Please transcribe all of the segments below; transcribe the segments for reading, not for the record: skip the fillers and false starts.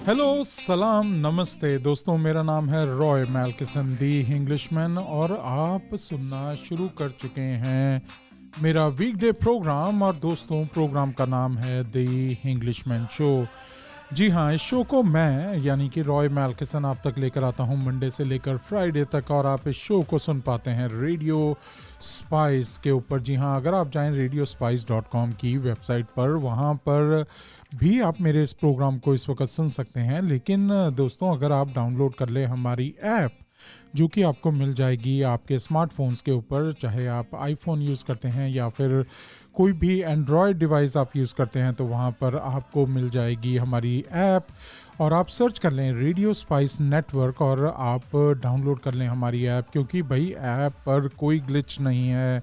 Hello, सलाम, नमस्ते दोस्तों। मेरा नाम है रॉय मैल्किसन दी इंग्लिशमैन और आप सुनना शुरू कर चुके हैं मेरा वीकडे प्रोग्राम। और दोस्तों, प्रोग्राम का नाम है दी इंग्लिशमैन शो। जी हाँ, इस शो को मैं यानी कि रॉय मैल्किसन आप तक लेकर आता हूँ मंडे से लेकर फ्राइडे तक। और आप इस शो को सुन पाते हैं रेडियो स्पाइस के ऊपर। जी हाँ, अगर आप जाएं radiospice.com की वेबसाइट पर, वहाँ पर भी आप मेरे इस प्रोग्राम को इस वक्त सुन सकते हैं। लेकिन दोस्तों, अगर आप डाउनलोड कर लें हमारी ऐप, जो कि आपको मिल जाएगी आपके स्मार्टफोन्स के ऊपर, चाहे आप आईफोन यूज़ करते हैं या फिर कोई भी एंड्रॉयड डिवाइस आप यूज़ करते हैं, तो वहाँ पर आपको मिल जाएगी हमारी ऐप। और आप सर्च कर लें रेडियो स्पाइस नेटवर्क और आप डाउनलोड कर लें हमारी ऐप। क्योंकि भाई, ऐप पर कोई ग्लिच नहीं है,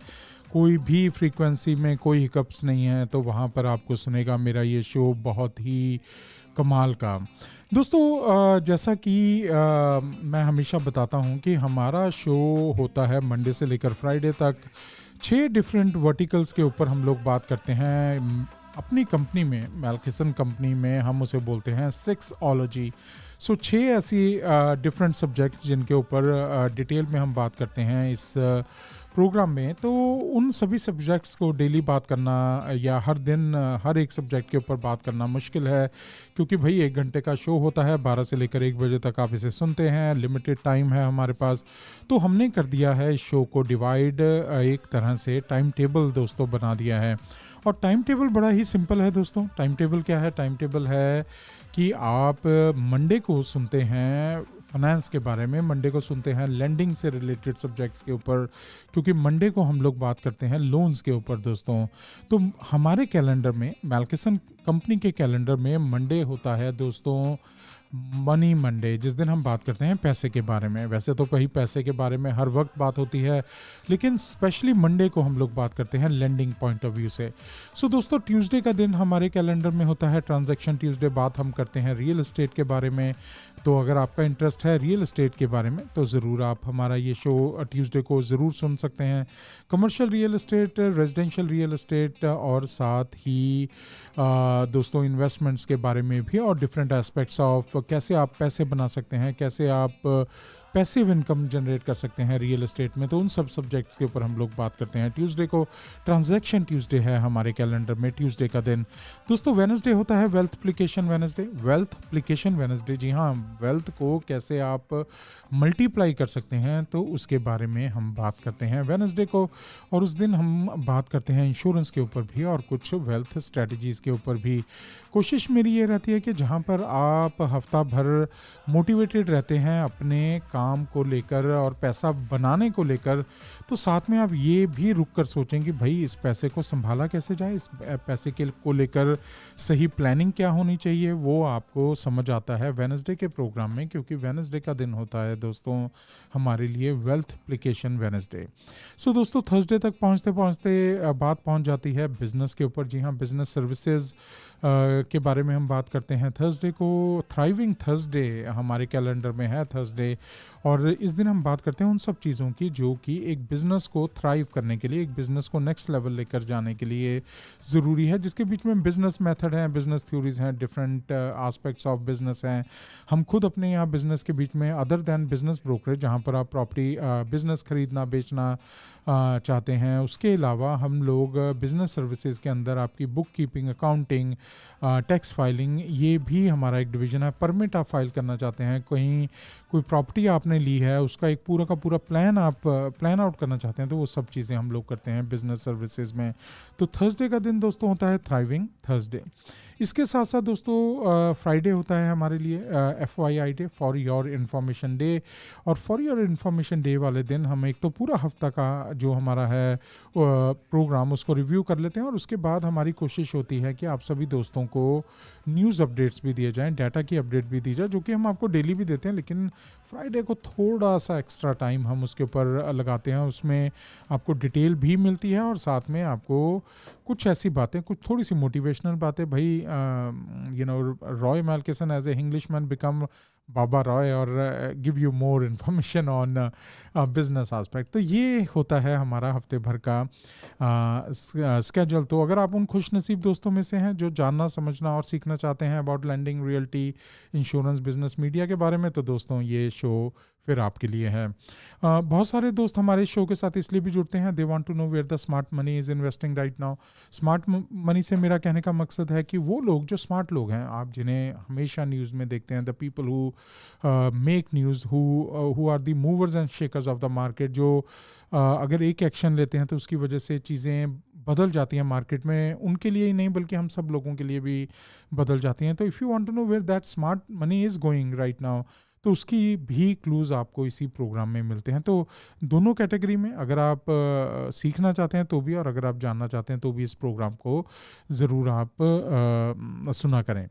कोई भी फ्रीक्वेंसी में कोई हिकअप्स नहीं है, तो वहाँ पर आपको सुनेगा मेरा ये शो बहुत ही कमाल का। दोस्तों, जैसा कि मैं हमेशा बताता हूँ कि हमारा शो होता है मंडे से लेकर फ्राइडे तक। 6 डिफरेंट वर्टिकल्स के ऊपर हम लोग बात करते हैं। अपनी कंपनी में, मैल्किसन कंपनी में, हम उसे बोलते हैं सिक्सोलॉजी। सो 6 ऐसी डिफरेंट सब्जेक्ट जिनके ऊपर डिटेल में हम बात करते हैं इस प्रोग्राम में। तो उन सभी सब्जेक्ट्स को डेली बात करना या हर दिन हर एक सब्जेक्ट के ऊपर बात करना मुश्किल है। क्योंकि भाई 1 घंटे का शो होता है, 12 से लेकर 1 बजे तक आप इसे सुनते हैं, लिमिटेड टाइम है हमारे पास। तो हमने कर दिया है इस शो को डिवाइड, एक तरह से टाइम टेबल दोस्तों बना दिया है। और टाइम टेबल बड़ा ही सिंपल है दोस्तों। टाइम टेबल क्या है? टाइम टेबल है कि आप मंडे को सुनते हैं फाइनेंस के बारे में, मंडे को सुनते हैं लेंडिंग से रिलेटेड सब्जेक्ट्स के ऊपर, क्योंकि मंडे को हम लोग बात करते हैं लोन्स के ऊपर दोस्तों। तो हमारे कैलेंडर में, मैल्किसन कंपनी के कैलेंडर में, मंडे होता है दोस्तों मनी मंडे, जिस दिन हम बात करते हैं पैसे के बारे में। वैसे तो कहीं पैसे के बारे में हर वक्त बात होती है, लेकिन स्पेशली मंडे को हम लोग बात करते हैं लेंडिंग पॉइंट ऑफ व्यू से। सो दोस्तों, ट्यूसडे का दिन हमारे कैलेंडर में होता है ट्रांजैक्शन ट्यूसडे। बात हम करते हैं रियल एस्टेट के बारे में। तो अगर आपका इंटरेस्ट है रियल एस्टेट के बारे में, तो ज़रूर आप हमारा ये शो ट्यूसडे को ज़रूर सुन सकते हैं। Commercial real estate, residential real estate और साथ ही दोस्तों इन्वेस्टमेंट्स के बारे में भी, और डिफरेंट एस्पेक्ट्स ऑफ कैसे आप पैसे बना सकते हैं, कैसे आप पैसिव इनकम जनरेट कर सकते हैं रियल एस्टेट में। तो उन सब सब्जेक्ट्स के ऊपर हम लोग बात करते हैं। ट्यूसडे को ट्रांजैक्शन ट्यूसडे है हमारे कैलेंडर में, ट्यूसडे का दिन। दोस्तों, वेडनेसडे होता है wealth application Wednesday. Wealth application Wednesday, जी हाँ, वेल्थ को कैसे आप मल्टीप्लाई कर सकते हैं, तो उसके बारे में हम बात करते हैं वेडनेसडे को। और उस दिन हम बात करते हैं इंश्योरेंस के ऊपर भी और कुछ वेल्थ स्ट्रेटजीज़ के ऊपर भी। कोशिश मेरी ये रहती है कि जहाँ पर आप हफ्ता भर मोटिवेटेड रहते हैं अपने काम को लेकर और पैसा बनाने को लेकर, तो साथ में आप ये भी रुक कर सोचें कि भाई इस पैसे को संभाला कैसे जाए, इस पैसे के को लेकर सही प्लानिंग क्या होनी चाहिए, वो आपको समझ आता है वेडनेसडे के प्रोग्राम में। क्योंकि वेडनेसडे का दिन होता है दोस्तों हमारे लिए वेल्थ एप्लीकेशन वेडनेसडे। सो दोस्तों, थर्सडे तक पहुँचते पहुँचते बात पहुँच जाती है बिज़नेस के ऊपर। जी हाँ, बिज़नेस सर्विसेज के बारे में हम बात करते हैं थर्सडे को। थ्राइविंग थर्सडे हमारे कैलेंडर में है थर्सडे। और इस दिन हम बात करते हैं उन सब चीज़ों की जो कि एक बिज़नेस को थ्राइव करने के लिए, एक बिज़नेस को नेक्स्ट लेवल लेकर जाने के लिए ज़रूरी है, जिसके बीच में बिज़नेस मेथड हैं, बिज़नेस थ्योरीज हैं, डिफरेंट आस्पेक्ट्स ऑफ बिज़नेस हैं। हम खुद अपने यहाँ बिज़नेस के बीच में, अदर दैन बिज़नेस ब्रोकरेज जहाँ पर आप प्रॉपर्टी बिज़नेस खरीदना बेचना चाहते हैं, उसके अलावा हम लोग बिज़नेस सर्विसेज के अंदर आपकी book keeping, accounting, tax filing, ये भी हमारा एक डिवीज़न है। परमिट आप फाइल करना चाहते हैं, कहीं कोई प्रॉपर्टी आपने ली है, उसका एक पूरा का पूरा प्लान आप प्लान आउट करना चाहते हैं, तो वो सब चीज़ें हम लोग करते हैं बिज़नेस सर्विसेज में। तो थर्सडे का दिन दोस्तों होता है थ्राइविंग थर्सडे। इसके साथ साथ दोस्तों फ्राइडे होता है हमारे लिए FYI day, for your information day. और फॉर योर इन्फॉर्मेशन डे वाले दिन हम एक तो पूरा हफ्ता का जो हमारा है प्रोग्राम, उसको रिव्यू कर लेते हैं। और उसके बाद हमारी कोशिश होती है कि आप सभी दोस्तों को न्यूज़ अपडेट्स भी दिए जाएं, डाटा की अपडेट भी दी जाए, जो कि हम आपको डेली भी देते हैं, लेकिन फ्राइडे को थोड़ा सा एक्स्ट्रा टाइम हम उसके ऊपर लगाते हैं। उसमें आपको डिटेल भी मिलती है और साथ में आपको कुछ ऐसी बातें, कुछ थोड़ी सी मोटिवेशनल बातें। भाई Roy Malkinson as a Englishman become Baba Roy और give you more information on business aspect. तो ये होता है हमारा हफ्ते भर का स्केड्यूल। तो अगर आप उन खुशनसीब दोस्तों में से हैं जो जानना समझना और सीखना चाहते हैं about lending, realty, insurance, business, media के बारे में, तो दोस्तों ये शो फिर आपके लिए है। बहुत सारे दोस्त हमारे शो के साथ इसलिए भी जुड़ते हैं, they want to know where the smart money is investing right now. Smart money से मेरा कहने का मकसद है कि वो लोग जो स्मार्ट लोग हैं, आप जिन्हें हमेशा न्यूज़ में देखते हैं, the people who make news, who are the movers and shakers of the market, जो अगर एक एक्शन लेते हैं तो उसकी वजह से चीज़ें बदल जाती हैं मार्केट में, उनके लिए ही नहीं बल्कि हम सब लोगों के लिए भी बदल जाती हैं। तो if you want to know where that smart money is going right now, तो उसकी भी क्लूज़ आपको इसी प्रोग्राम में मिलते हैं। तो दोनों कैटेगरी में अगर आप सीखना चाहते हैं तो भी, और अगर आप जानना चाहते हैं तो भी इस प्रोग्राम को ज़रूर आप सुना करें।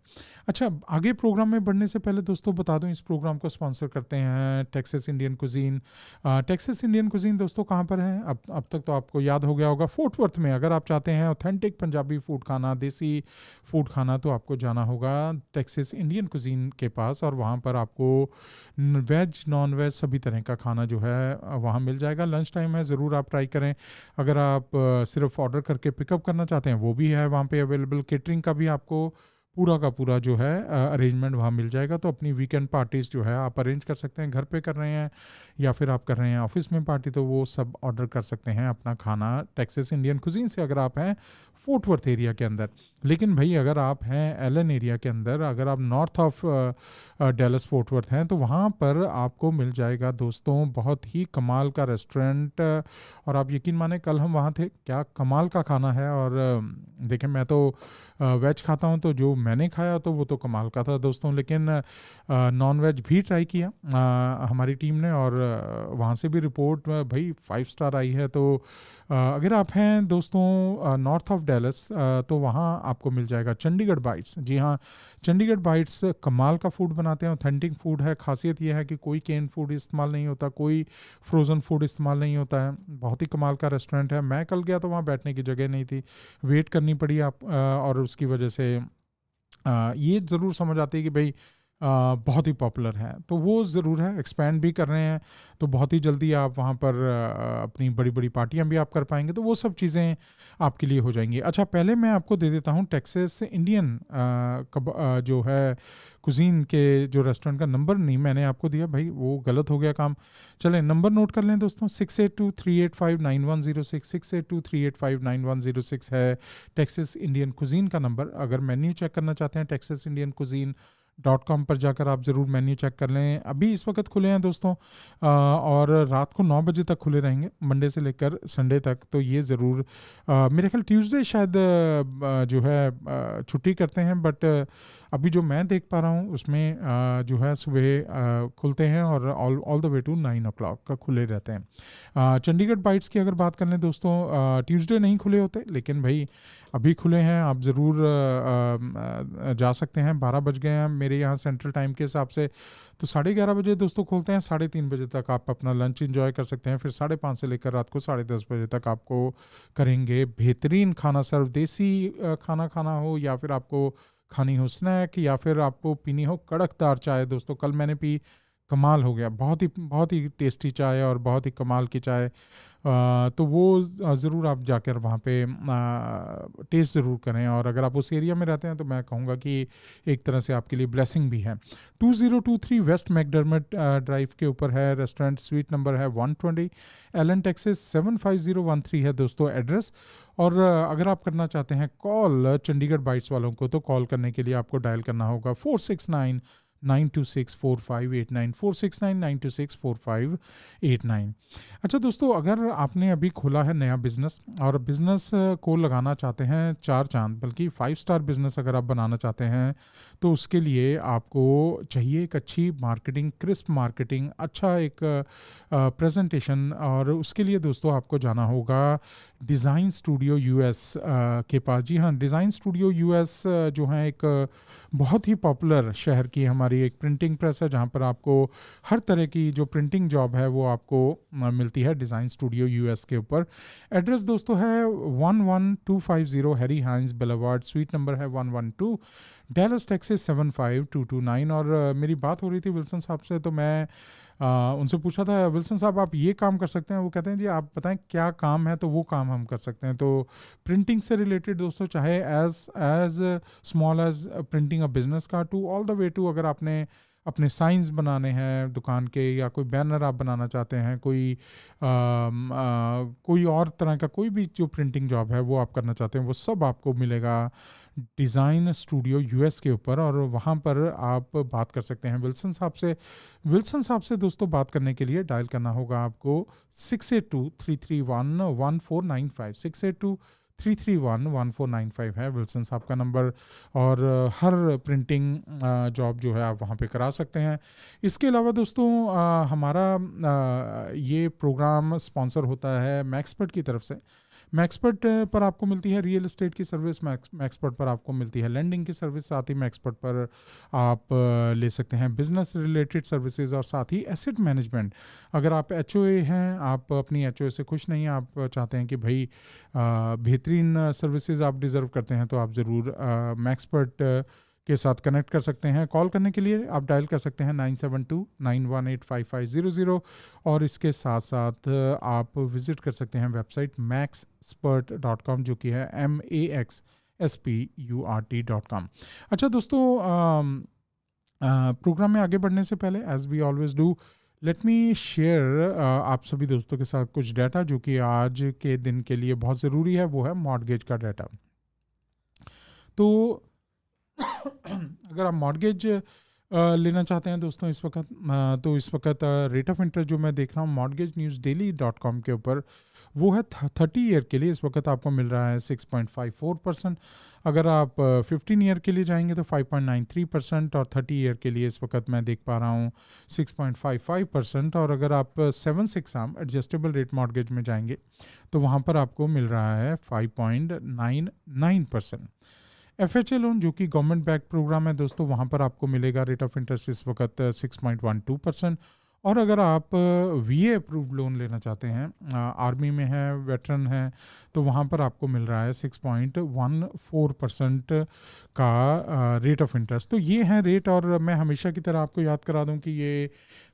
अच्छा, आगे प्रोग्राम में बढ़ने से पहले दोस्तों बता दूं, इस प्रोग्राम को स्पॉन्सर करते हैं Texas Indian cuisine. Texas Indian cuisine दोस्तों कहाँ पर है? अब तक तो आपको याद हो गया होगा, फोर्ट वर्थ में। अगर आप चाहते हैं ऑथेंटिक पंजाबी फूड खाना, देसी फूड खाना, तो आपको जाना होगा टेक्सास इंडियन कुजीन के पास, और वहाँ पर आपको वेज नॉन वेज सभी तरह का खाना जो है वहाँ मिल जाएगा। लंच टाइम है, ज़रूर आप ट्राई करें। अगर आप सिर्फ ऑर्डर करके पिकअप करना चाहते हैं वो भी है वहाँ पे अवेलेबल। केटरिंग का भी आपको पूरा का पूरा जो है अरेंजमेंट वहाँ मिल जाएगा। तो अपनी वीकेंड पार्टीज़ जो है आप अरेंज कर सकते हैं, घर पे कर रहे हैं या फिर आप कर रहे हैं ऑफिस में पार्टी, तो वो सब ऑर्डर कर सकते हैं अपना खाना टेक्सास इंडियन कुजीन से, अगर आप हैं फोर्ट वर्थ एरिया के अंदर। लेकिन भाई अगर आप हैं एलन एरिया के अंदर, अगर आप north of Dallas fort worth हैं, तो वहाँ पर आपको मिल जाएगा दोस्तों बहुत ही कमाल का रेस्टोरेंट। और आप यकीन माने, कल हम वहाँ थे, क्या कमाल का खाना है। और देखें, मैं तो वेज खाता हूँ, तो जो मैंने खाया तो वो तो कमाल का था दोस्तों। लेकिन नॉन वेज भी ट्राई किया हमारी टीम ने, और वहाँ से भी रिपोर्ट भाई 5 स्टार आई है। तो अगर आप हैं दोस्तों नॉर्थ ऑफ डैलस, तो वहाँ आपको मिल जाएगा चंडीगढ़ बाइट्स। जी हाँ, चंडीगढ़ बाइट्स कमाल का फूड बनाते हैं, ऑथेंटिक फूड है। खासियत यह है कि कोई केन फूड इस्तेमाल नहीं होता, कोई फ्रोज़न फूड इस्तेमाल नहीं होता है। बहुत ही कमाल का रेस्टोरेंट है। मैं कल गया तो वहाँ बैठने की जगह नहीं थी, वेट करनी पड़ी आप, और उसकी वजह से ये ज़रूर समझ आती है कि भाई बहुत ही पॉपुलर है। तो वो ज़रूर है, एक्सपैंड भी कर रहे हैं, तो बहुत ही जल्दी आप वहाँ पर अपनी बड़ी बड़ी पार्टियाँ भी आप कर पाएंगे। तो वो सब चीज़ें आपके लिए हो जाएंगी। अच्छा, पहले मैं आपको दे देता हूँ टेक्सास इंडियन जो है कुजीन के जो रेस्टोरेंट का नंबर नहीं मैंने आपको दिया, भाई वो गलत हो गया काम। चलें, नंबर नोट कर लें दोस्तों, 6823859106, 6823859106 है टेक्सास इंडियन कुजीन का नंबर। अगर मेन्यू चेक करना चाहते हैं टेक्सास इंडियन कुजीन .com पर जाकर आप ज़रूर मेन्यू चेक कर लें। अभी इस वक्त खुले हैं दोस्तों, और रात को 9 बजे तक खुले रहेंगे, मंडे से लेकर संडे तक। तो ये ज़रूर, मेरे ख्याल ट्यूसडे शायद जो है छुट्टी करते हैं, बट अभी जो मैं देख पा रहा हूँ उसमें जो है सुबह खुलते हैं और all the way to 9 o'clock का खुले रहते हैं। चंडीगढ़ बाइट्स की अगर बात कर लें दोस्तों, ट्यूसडे नहीं खुले होते, लेकिन भाई अभी खुले हैं, आप ज़रूर जा सकते हैं। 12 बज गए हैं मेरे यहाँ सेंट्रल टाइम के हिसाब से, तो 11:30 बजे दोस्तों खोलते हैं, 3:30 बजे तक आप अपना लंच एंजॉय कर सकते हैं। फिर 5:30 से लेकर रात को 10:30 बजे तक आपको करेंगे बेहतरीन खाना सर्व। देसी खाना खाना हो, या फिर आपको खानी हो स्नैक, या फिर आपको पीनी हो कड़कदार चाय। दोस्तों कल मैंने पी, कमाल हो गया, बहुत ही टेस्टी चाय और बहुत ही कमाल की चाय। तो वो ज़रूर आप जाकर वहाँ पे टेस्ट ज़रूर करें। और अगर आप उस एरिया में रहते हैं तो मैं कहूँगा कि एक तरह से आपके लिए ब्लेसिंग भी है। 2023 वेस्ट मैकडर्मट ड्राइव के ऊपर है रेस्टोरेंट, स्वीट नंबर है 120, एलन टेक्सास 75013 है दोस्तों एड्रेस। और अगर आप करना चाहते हैं कॉल चंडीगढ़ बाइट्स वालों को, तो कॉल करने के लिए आपको डायल करना होगा 469-926-4589, 469-926-4589। अच्छा दोस्तों, अगर आपने अभी खोला है नया बिज़नेस और बिज़नेस को लगाना चाहते हैं 4 चांद, बल्कि 5 स्टार बिज़नेस अगर आप बनाना चाहते हैं, तो उसके लिए आपको चाहिए एक अच्छी मार्केटिंग, क्रिस्प मार्केटिंग, अच्छा एक प्रेजेंटेशन। और उसके लिए दोस्तों आपको जाना होगा डिज़ाइन स्टूडियो यूएस के पास। जी हाँ, डिज़ाइन स्टूडियो यूएस जो है एक बहुत ही पॉपुलर शहर की हमारी एक प्रिंटिंग प्रेस है, जहाँ पर आपको हर तरह की जो प्रिंटिंग जॉब है वो आपको मिलती है डिज़ाइन स्टूडियो यूएस के ऊपर। एड्रेस दोस्तों है 11250 Harry Hines boulevard, sweet number है 112, डैलस टेक्सास 75229। और मेरी बात हो रही थी विल्सन साहब से, तो मैं उनसे पूछा था, विल्सन साहब आप ये काम कर सकते हैं? वो कहते हैं जी आप बताएं क्या काम है, तो वो काम हम कर सकते हैं। तो प्रिंटिंग से रिलेटेड दोस्तों, चाहे as small as printing a business card to all the way to, अगर आपने अपने साइंस बनाने हैं दुकान के, या कोई बैनर आप बनाना चाहते हैं, कोई और तरह का कोई भी जो प्रिंटिंग जॉब है वो आप करना चाहते हैं, वो सब आपको मिलेगा डिज़ाइन स्टूडियो यूएस के ऊपर। और वहाँ पर आप बात कर सकते हैं विल्सन साहब से। विल्सन साहब से दोस्तों बात करने के लिए डायल करना होगा आपको 682-331-1495, 682-331-1495 है विल्सन साहब का नंबर। और हर प्रिंटिंग जॉब जो है आप वहाँ पे करा सकते हैं। इसके अलावा दोस्तों हमारा ये प्रोग्राम स्पॉन्सर होता है मैक्सपर्ट की तरफ से। मैक्सपर्ट पर आपको मिलती है रियल एस्टेट की सर्विस, मैक्सपर्ट पर आपको मिलती है लेंडिंग की सर्विस, साथ ही मैक्सपर्ट पर आप ले सकते हैं बिजनेस रिलेटेड सर्विसेज, और साथ ही एसेट मैनेजमेंट। अगर आप एचओए हैं, आप अपनी एचओए से खुश नहीं हैं, आप चाहते हैं कि भाई बेहतरीन सर्विसेज आप डिज़र्व करते हैं, तो आप ज़रूर मैक्सपर्ट के साथ कनेक्ट कर सकते हैं। कॉल करने के लिए आप डायल कर सकते हैं 972-918-5500, और इसके साथ साथ आप विज़िट कर सकते हैं वेबसाइट maxspert.com, जो कि है maxspurt.com। अच्छा दोस्तों, प्रोग्राम में आगे बढ़ने से पहले, as we always do, let me share आप सभी दोस्तों के साथ कुछ डाटा जो कि आज के दिन के लिए बहुत ज़रूरी है। वो है मॉर्गेज का डाटा। तो अगर आप मॉर्गेज लेना चाहते हैं दोस्तों इस वक्त, तो इस वक्त रेट ऑफ इंटरेस्ट जो मैं देख रहा हूँ mortgageNewsDaily.com के ऊपर, वो है 30 ईयर के लिए इस वक्त आपको मिल रहा है 6.54%। अगर आप 15 ईयर के लिए जाएंगे तो 5.93%, और 30 ईयर के लिए इस वक्त मैं देख पा रहा हूँ 6.55%। और अगर आप 7/6 एडजस्टेबल रेट मॉर्गेज में जाएंगे तो वहाँ पर आपको मिल रहा है 5.99%। FHA लोन जो कि गवर्नमेंट बैक प्रोग्राम है दोस्तों, वहाँ पर आपको मिलेगा रेट ऑफ इंटरेस्ट इस वक्त 6.12%। और अगर आप VA अप्रूव्ड लोन लेना चाहते हैं, आर्मी में है, वेटरन है, तो वहाँ पर आपको मिल रहा है 6.14% का रेट ऑफ इंटरेस्ट। तो ये है रेट। और मैं हमेशा की तरह आपको याद करा दूं कि ये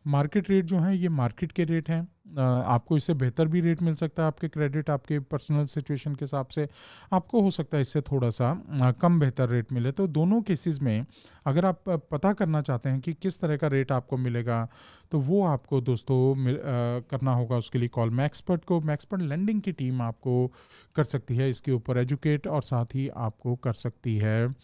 मार्केट रेट जो हैं ये मार्केट के रेट हैं। आपको इससे बेहतर भी रेट मिल सकता है, आपके क्रेडिट, आपके पर्सनल सिचुएशन के हिसाब से आपको हो सकता है इससे थोड़ा सा कम बेहतर रेट मिले। तो दोनों केसेस में अगर आप पता करना चाहते हैं कि किस तरह का रेट आपको मिलेगा, तो वो आपको दोस्तों करना होगा। उसके लिए कॉल मैक्सपर्ट को। मैक्सपर्ट लेंडिंग की टीम आपको कर सकती है इसके ऊपर एजुकेट, और साथ ही आपको कर सकती है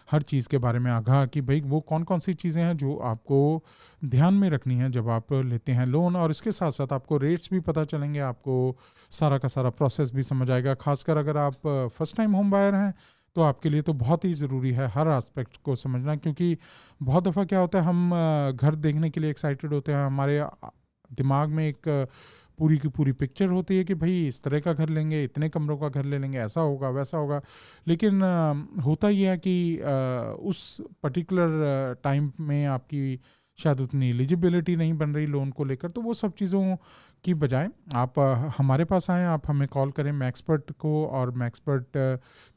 हर चीज़ के बारे में आगाह कि भाई वो कौन कौन सी चीज़ें हैं जो आपको ध्यान में रखनी है जब आप लेते हैं लोन। और इसके साथ साथ आपको रेट्स भी पता चलेंगे, आपको सारा का सारा प्रोसेस भी समझ आएगा। खासकर अगर आप फर्स्ट टाइम होम बायर हैं तो आपके लिए तो बहुत ही ज़रूरी है हर एस्पेक्ट को समझना, क्योंकि बहुत दफ़ा क्या होता है, हम घर देखने के लिए एक्साइटेड होते हैं, हमारे दिमाग में एक पूरी की पूरी पिक्चर होती है कि भाई इस तरह का घर लेंगे, इतने कमरों का घर ले लेंगे, ऐसा होगा वैसा होगा। लेकिन होता ये है कि उस पर्टिकुलर टाइम में आपकी शायद उतनी एलिजिबिलिटी नहीं बन रही लोन को लेकर। तो वो सब चीज़ों की बजाय आप हमारे पास आएँ, आप हमें कॉल करें मैक्सपर्ट को, और मैक्सपर्ट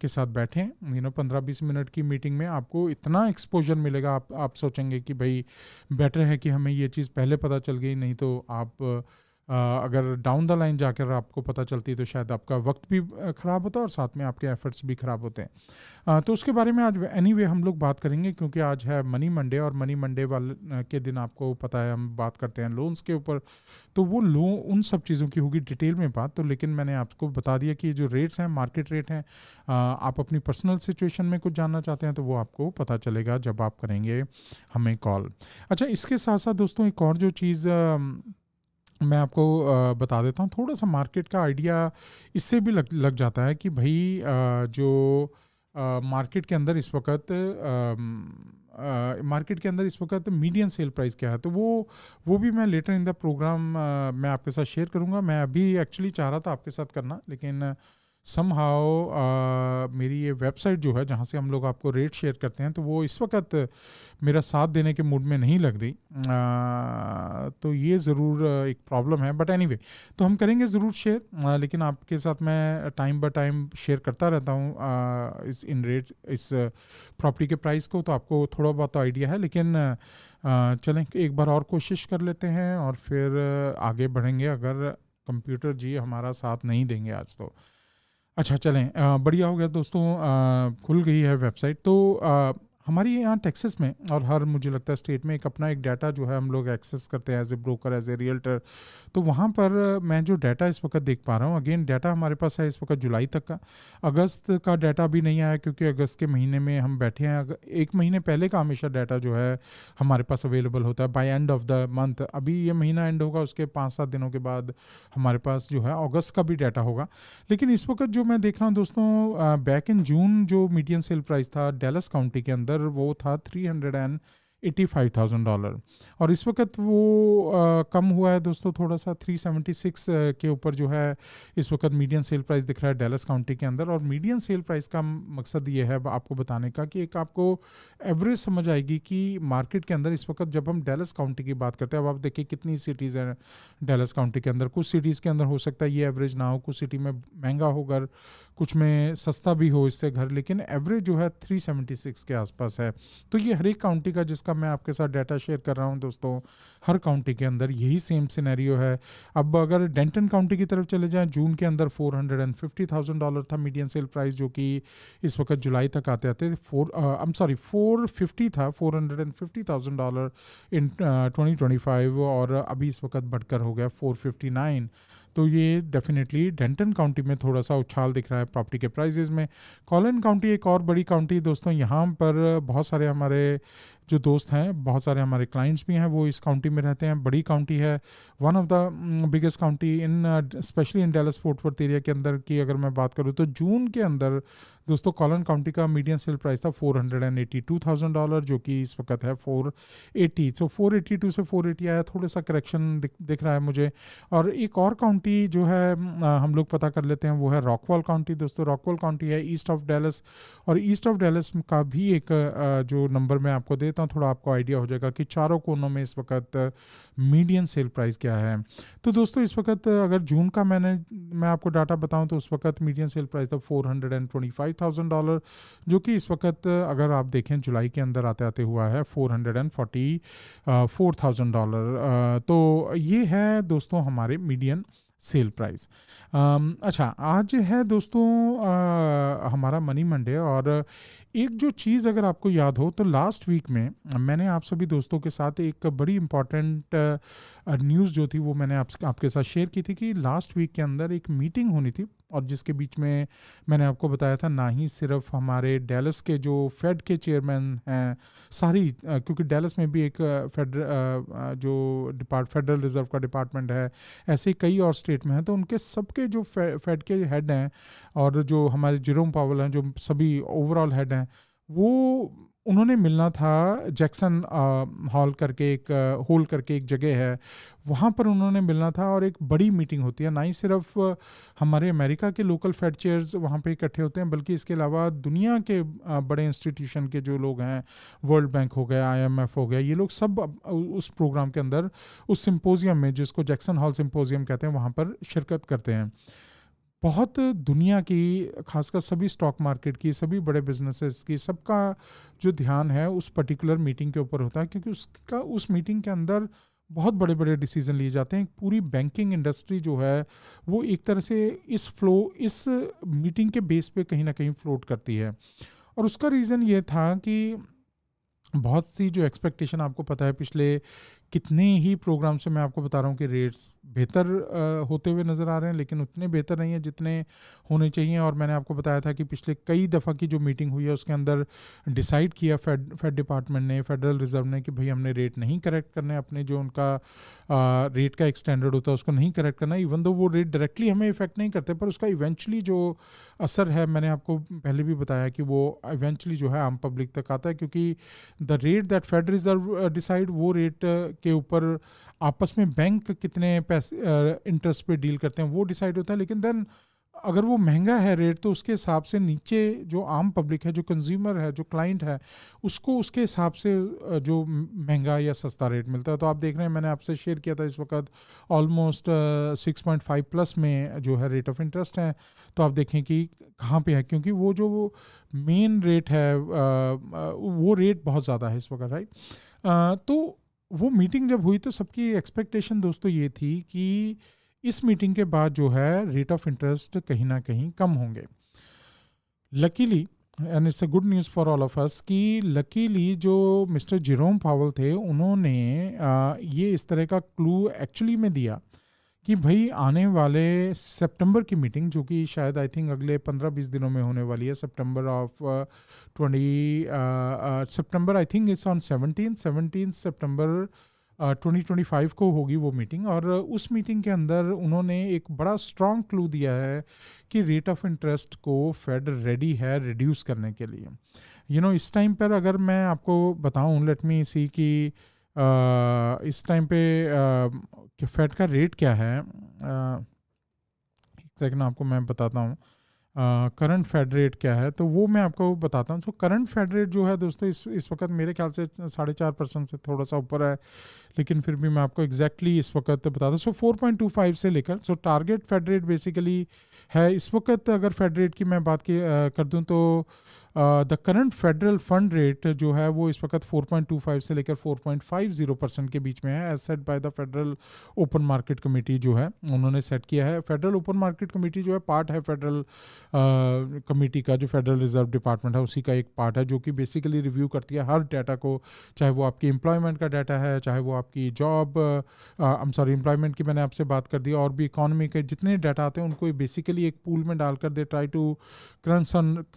के साथ बैठें। 15-20 मिनट की मीटिंग में आपको इतना एक्सपोजर मिलेगा, आप सोचेंगे कि भाई बेटर है कि हमें ये चीज़ पहले पता चल गई, नहीं तो आप अगर डाउन द लाइन जाकर आपको पता चलती तो शायद आपका वक्त भी ख़राब होता और साथ में आपके एफर्ट्स भी ख़राब होते हैं। तो उसके बारे में आज एनीवे हम लोग बात करेंगे, क्योंकि आज है मनी मंडे, और मनी मंडे वाले के दिन आपको पता है हम बात करते हैं लोन्स के ऊपर। तो वो उन सब चीज़ों की होगी डिटेल में बात। तो लेकिन मैंने आपको बता दिया कि जो रेट्स हैं मार्केट रेट हैं। आप अपनी पर्सनल सिचुएशन में कुछ जानना चाहते हैं तो वो आपको पता चलेगा जब आप करेंगे हमें कॉल। अच्छा, इसके साथ साथ दोस्तों एक और जो चीज़ मैं आपको बता देता हूँ, थोड़ा सा मार्केट का आइडिया इससे भी लग जाता है कि भाई जो मार्केट के अंदर इस वक्त मीडियन सेल प्राइस क्या है, तो वो भी मैं लेटर इन द प्रोग्राम मैं आपके साथ शेयर करूँगा। मैं अभी एक्चुअली चाह रहा था आपके साथ करना, लेकिन समहाउ मेरी ये वेबसाइट जो है जहाँ से हम लोग आपको रेट शेयर करते हैं, तो वो इस वक्त मेरा साथ देने के मूड में नहीं लग रही। तो ये ज़रूर एक प्रॉब्लम है, बट एनीवे तो हम करेंगे ज़रूर शेयर, लेकिन आपके साथ मैं टाइम बाय टाइम शेयर करता रहता हूँ इस इन रेट इस प्रॉपर्टी के प्राइस को, तो आपको थोड़ा बहुत आइडिया है। लेकिन चलें एक बार और कोशिश कर लेते हैं और फिर आगे बढ़ेंगे, अगर कंप्यूटर जी हमारा साथ नहीं देंगे आज तो। अच्छा चलें, बढ़िया हो गया दोस्तों, खुल गई है वेबसाइट। तो हमारी यहाँ टेक्सास में और हर मुझे लगता है स्टेट में एक अपना एक डाटा जो है हम लोग एक्सेस करते हैं as a broker, as a realtor. तो वहाँ पर मैं जो डाटा इस वक्त देख पा रहा हूँ, अगेन डाटा हमारे पास है इस वक्त जुलाई तक का। अगस्त का डाटा अभी नहीं आया क्योंकि अगस्त के महीने में हम बैठे हैं। एक महीने पहले का हमेशा डाटा जो है हमारे पास अवेलेबल होता है by end of the month. अभी ये महीना एंड होगा, उसके 5-7 दिनों के बाद हमारे पास जो है अगस्त का भी डाटा होगा। लेकिन इस वक्त जो मैं देख रहा हूँ दोस्तों, बैक इन जून जो मीडियन सेल प्राइस था डैलस काउंटी के अंदर, वो था $385,000 और इस वक्त वो कम हुआ है दोस्तों थोड़ा सा, 376 के ऊपर जो है इस वक्त मीडियन सेल प्राइस दिख रहा है डैलस काउंटी के अंदर। और मीडियन सेल प्राइस का मकसद ये है आपको बताने का कि एक आपको एवरेज समझ आएगी कि मार्केट के अंदर इस वक्त जब हम डैलस काउंटी की बात करते हैं, अब आप देखिए कितनी सिटीज़ हैं डैलस काउंटी के अंदर। कुछ सिटीज़ के अंदर हो सकता है ये एवरेज ना हो, कुछ सिटी में महंगा हो घर, कुछ में सस्ता भी हो इससे घर, लेकिन एवरेज जो है 376 के आसपास है। तो ये हर एक काउंटी का जिसका मैं आपके साथ डाटा शेयर कर रहा हूँ दोस्तों, हर काउंटी के अंदर यही सेम सिनेरियो है। अब अगर डेंटन काउंटी की तरफ चले जाएं, जून के अंदर $450,000 था मीडियन सेल प्राइस, जो कि इस वक्त जुलाई तक आते आते 450 था, $450,000 इन 2025, और अभी इस वक्त बढ़कर हो गया 459। तो ये डेफिनेटली डेंटन काउंटी में थोड़ा सा उछाल दिख रहा है प्रॉपर्टी के प्राइजेस में। कॉलन काउंटी एक और बड़ी काउंटी दोस्तों, यहाँ पर बहुत सारे हमारे जो दोस्त हैं, बहुत सारे हमारे क्लाइंट्स भी हैं, वो इस काउंटी में रहते हैं। बड़ी काउंटी है, one of the biggest county in specially in Dallas fort worth area के अंदर की अगर मैं बात करूँ तो जून के अंदर दोस्तों कॉलन काउंटी का मीडियन सेल प्राइस था $482,000, जो कि इस वक्त है 480। तो 482 से 480 आया, थोड़ा सा करेक्शन दिख रहा है मुझे। और एक और काउंटी जो है हम लोग पता कर लेते हैं, वो है रॉकवॉल काउंटी दोस्तों। रॉकवॉल काउंटी है ईस्ट ऑफ डैलस, और ईस्ट ऑफ डैलस का भी एक जो नंबर मैं आपको देता हूँ, थोड़ा आपको आइडिया हो जाएगा कि चारों कोनों में इस वक्त मीडियन सेल प्राइस क्या है। तो दोस्तों इस वक्त अगर जून का मैं आपको डाटा बताऊं तो उस वक्त मीडियन सेल प्राइस था $425,000, जो कि इस वक्त अगर आप देखें जुलाई के अंदर आते आते हुआ है $444,000। तो ये है दोस्तों हमारे मीडियन सेल प्राइस। अच्छा, आज है दोस्तों हमारा मनी मंडे, और एक जो चीज़ अगर आपको याद हो तो लास्ट वीक में मैंने आप सभी दोस्तों के साथ एक बड़ी इम्पॉर्टेंट न्यूज़ जो थी वो मैंने आपके साथ शेयर की थी कि लास्ट वीक के अंदर एक मीटिंग होनी थी, और जिसके बीच में मैंने आपको बताया था ना ही सिर्फ हमारे डैलस के जो फेड के चेयरमैन हैं सारी, क्योंकि डैलस में भी एक फेडरल रिजर्व का डिपार्टमेंट है, ऐसे कई और स्टेट में हैं, तो उनके सबके जो फेड के हेड हैं और जो हमारे जेरोम पावेल हैं, जो सभी ओवरऑल हेड हैं, वो उन्होंने मिलना था जैक्सन हॉल करके एक होल करके एक जगह है, वहाँ पर उन्होंने मिलना था। और एक बड़ी मीटिंग होती है, ना ही सिर्फ हमारे अमेरिका के लोकल फेड चेयर्स वहाँ पे इकट्ठे होते हैं, बल्कि इसके अलावा दुनिया के बड़े इंस्टीट्यूशन के जो लोग हैं, वर्ल्ड बैंक हो गया, IMF हो गया, ये लोग सब उस प्रोग्राम के अंदर, उस सिंपोजियम में, जिसको जैक्सन हॉल सिंपोजियम कहते हैं, वहाँ पर शिरकत करते हैं। बहुत दुनिया की, खासकर सभी स्टॉक मार्केट की, सभी बड़े बिजनेसेस की, सबका जो ध्यान है उस पर्टिकुलर मीटिंग के ऊपर होता है, क्योंकि उस मीटिंग के अंदर बहुत बड़े बड़े डिसीजन लिए जाते हैं। पूरी बैंकिंग इंडस्ट्री जो है वो एक तरह से इस मीटिंग के बेस पे कहीं ना कहीं फ्लोट करती है। और उसका रीज़न ये था कि बहुत सी जो एक्सपेक्टेशन, आपको पता है पिछले कितने ही प्रोग्राम से मैं आपको बता रहा हूँ कि रेट्स बेहतर होते हुए नज़र आ रहे हैं, लेकिन उतने बेहतर नहीं है जितने होने चाहिए। और मैंने आपको बताया था कि पिछले कई दफ़ा की जो मीटिंग हुई है उसके अंदर डिसाइड किया फेड डिपार्टमेंट ने, फेडरल रिजर्व ने, कि भाई हमने रेट नहीं करेक्ट करने, अपने जो उनका रेट का एक स्टैंडर्ड होता है उसको नहीं करेक्ट करना। इवन दो वो रेट डायरेक्टली हमें इफेक्ट नहीं करते, पर उसका इवेंचुअली जो असर है, मैंने आपको पहले भी बताया कि वो इवेंचुअली जो है आम पब्लिक तक आता है, क्योंकि the rate that Fed reserve decide, वो रेट के ऊपर आपस में बैंक कितने पैसे इंटरेस्ट पे डील करते हैं वो डिसाइड होता है। लेकिन देन अगर वो महंगा है रेट तो उसके हिसाब से नीचे जो आम पब्लिक है, जो कंज्यूमर है, जो क्लाइंट है, उसको उसके हिसाब से जो महंगा या सस्ता रेट मिलता है। तो आप देख रहे हैं, मैंने आपसे शेयर किया था इस वक्त ऑलमोस्ट 6.5 प्लस में जो है रेट ऑफ इंटरेस्ट है। तो आप देखें कि कहाँ पे है, क्योंकि वो जो मेन रेट है वो रेट बहुत ज़्यादा है इस वक्त, राइट। तो वो मीटिंग जब हुई तो सबकी एक्सपेक्टेशन दोस्तों ये थी कि इस मीटिंग के बाद जो है रेट ऑफ इंटरेस्ट कहीं ना कहीं कम होंगे। Luckily, and it's a good news for all of us, कि लकीली जो मिस्टर जेरोम पावेल थे उन्होंने ये इस तरह का क्लू एक्चुअली में दिया कि भाई आने वाले सितंबर की मीटिंग, जो कि शायद आई थिंक अगले 15-20 दिनों में होने वाली है, सितंबर ऑफ 20 सितंबर, आई थिंक इट्स ऑन 17 सितंबर 2025 को होगी वो मीटिंग। और उस मीटिंग के अंदर उन्होंने एक बड़ा स्ट्रॉन्ग क्लू दिया है कि रेट ऑफ इंटरेस्ट को फेड रेडी है रिड्यूस करने के लिए। इस टाइम पर अगर मैं आपको बताऊं, लेट मी सी कि इस टाइम पे फेड का रेट क्या है। एक सेकंड आपको मैं बताता हूँ करंट फेड रेट क्या है, तो वो मैं आपको बताता हूँ। तो करंट फेड रेट जो है दोस्तों इस वक्त मेरे ख्याल से 4.5% से थोड़ा सा ऊपर है, लेकिन फिर भी मैं आपको एग्जैक्टली इस वक्त बताता हूँ। सो 4.25 से लेकर टारगेट फेड रेट बेसिकली है इस वक्त। अगर फेड रेट की मैं बात कर दूँ तो the current federal fund rate जो है वो इस वक्त 4.25 से लेकर 4.50% के बीच में है, as set by the Federal Open Market Committee जो है उन्होंने सेट किया है। फेडरल ओपन मार्केट कमेटी जो है पार्ट है फेडरल कमेटी का, जो फेडरल रिजर्व डिपार्टमेंट है उसी का एक पार्ट है, जो कि बेसिकली रिव्यू करती है हर डाटा को, चाहे वो आपकी एम्प्लॉयमेंट का डाटा है, चाहे वो आपकी जॉब एम्प्लॉयमेंट की मैंने आपसे बात कर दी, और भी इकॉनमी के जितने डाटा आते हैं उनको बेसिकली एक पूल में डालकर they try to crunch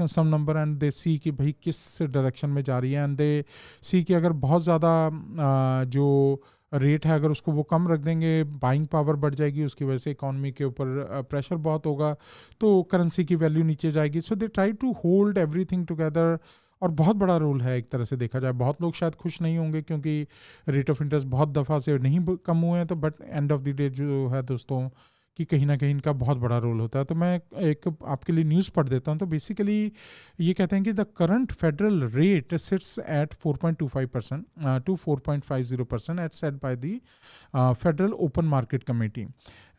some number and they see कि भाई किस डायरेक्शन में जा रही है, एंड दे सी कि अगर बहुत ज़्यादा जो रेट है अगर उसको वो कम रख देंगे, बाइंग पावर बढ़ जाएगी, उसकी वजह से इकॉनमी के ऊपर प्रेशर बहुत होगा, तो करेंसी की वैल्यू नीचे जाएगी। So they try to hold everything together, और बहुत बड़ा रोल है एक तरह से देखा जाए। बहुत लोग शायद खुश नहीं होंगे क्योंकि रेट ऑफ इंटरेस्ट बहुत दफ़ा से नहीं कम हुए हैं, तो but and of the day जो है दोस्तों कि कहीं ना कहीं इनका बहुत बड़ा रोल होता है। तो मैं एक आपके लिए न्यूज़ पढ़ देता हूँ। तो बेसिकली ये कहते हैं कि the current federal rate sits at 4.25% to 4.50% at set by the Federal Open Market Committee.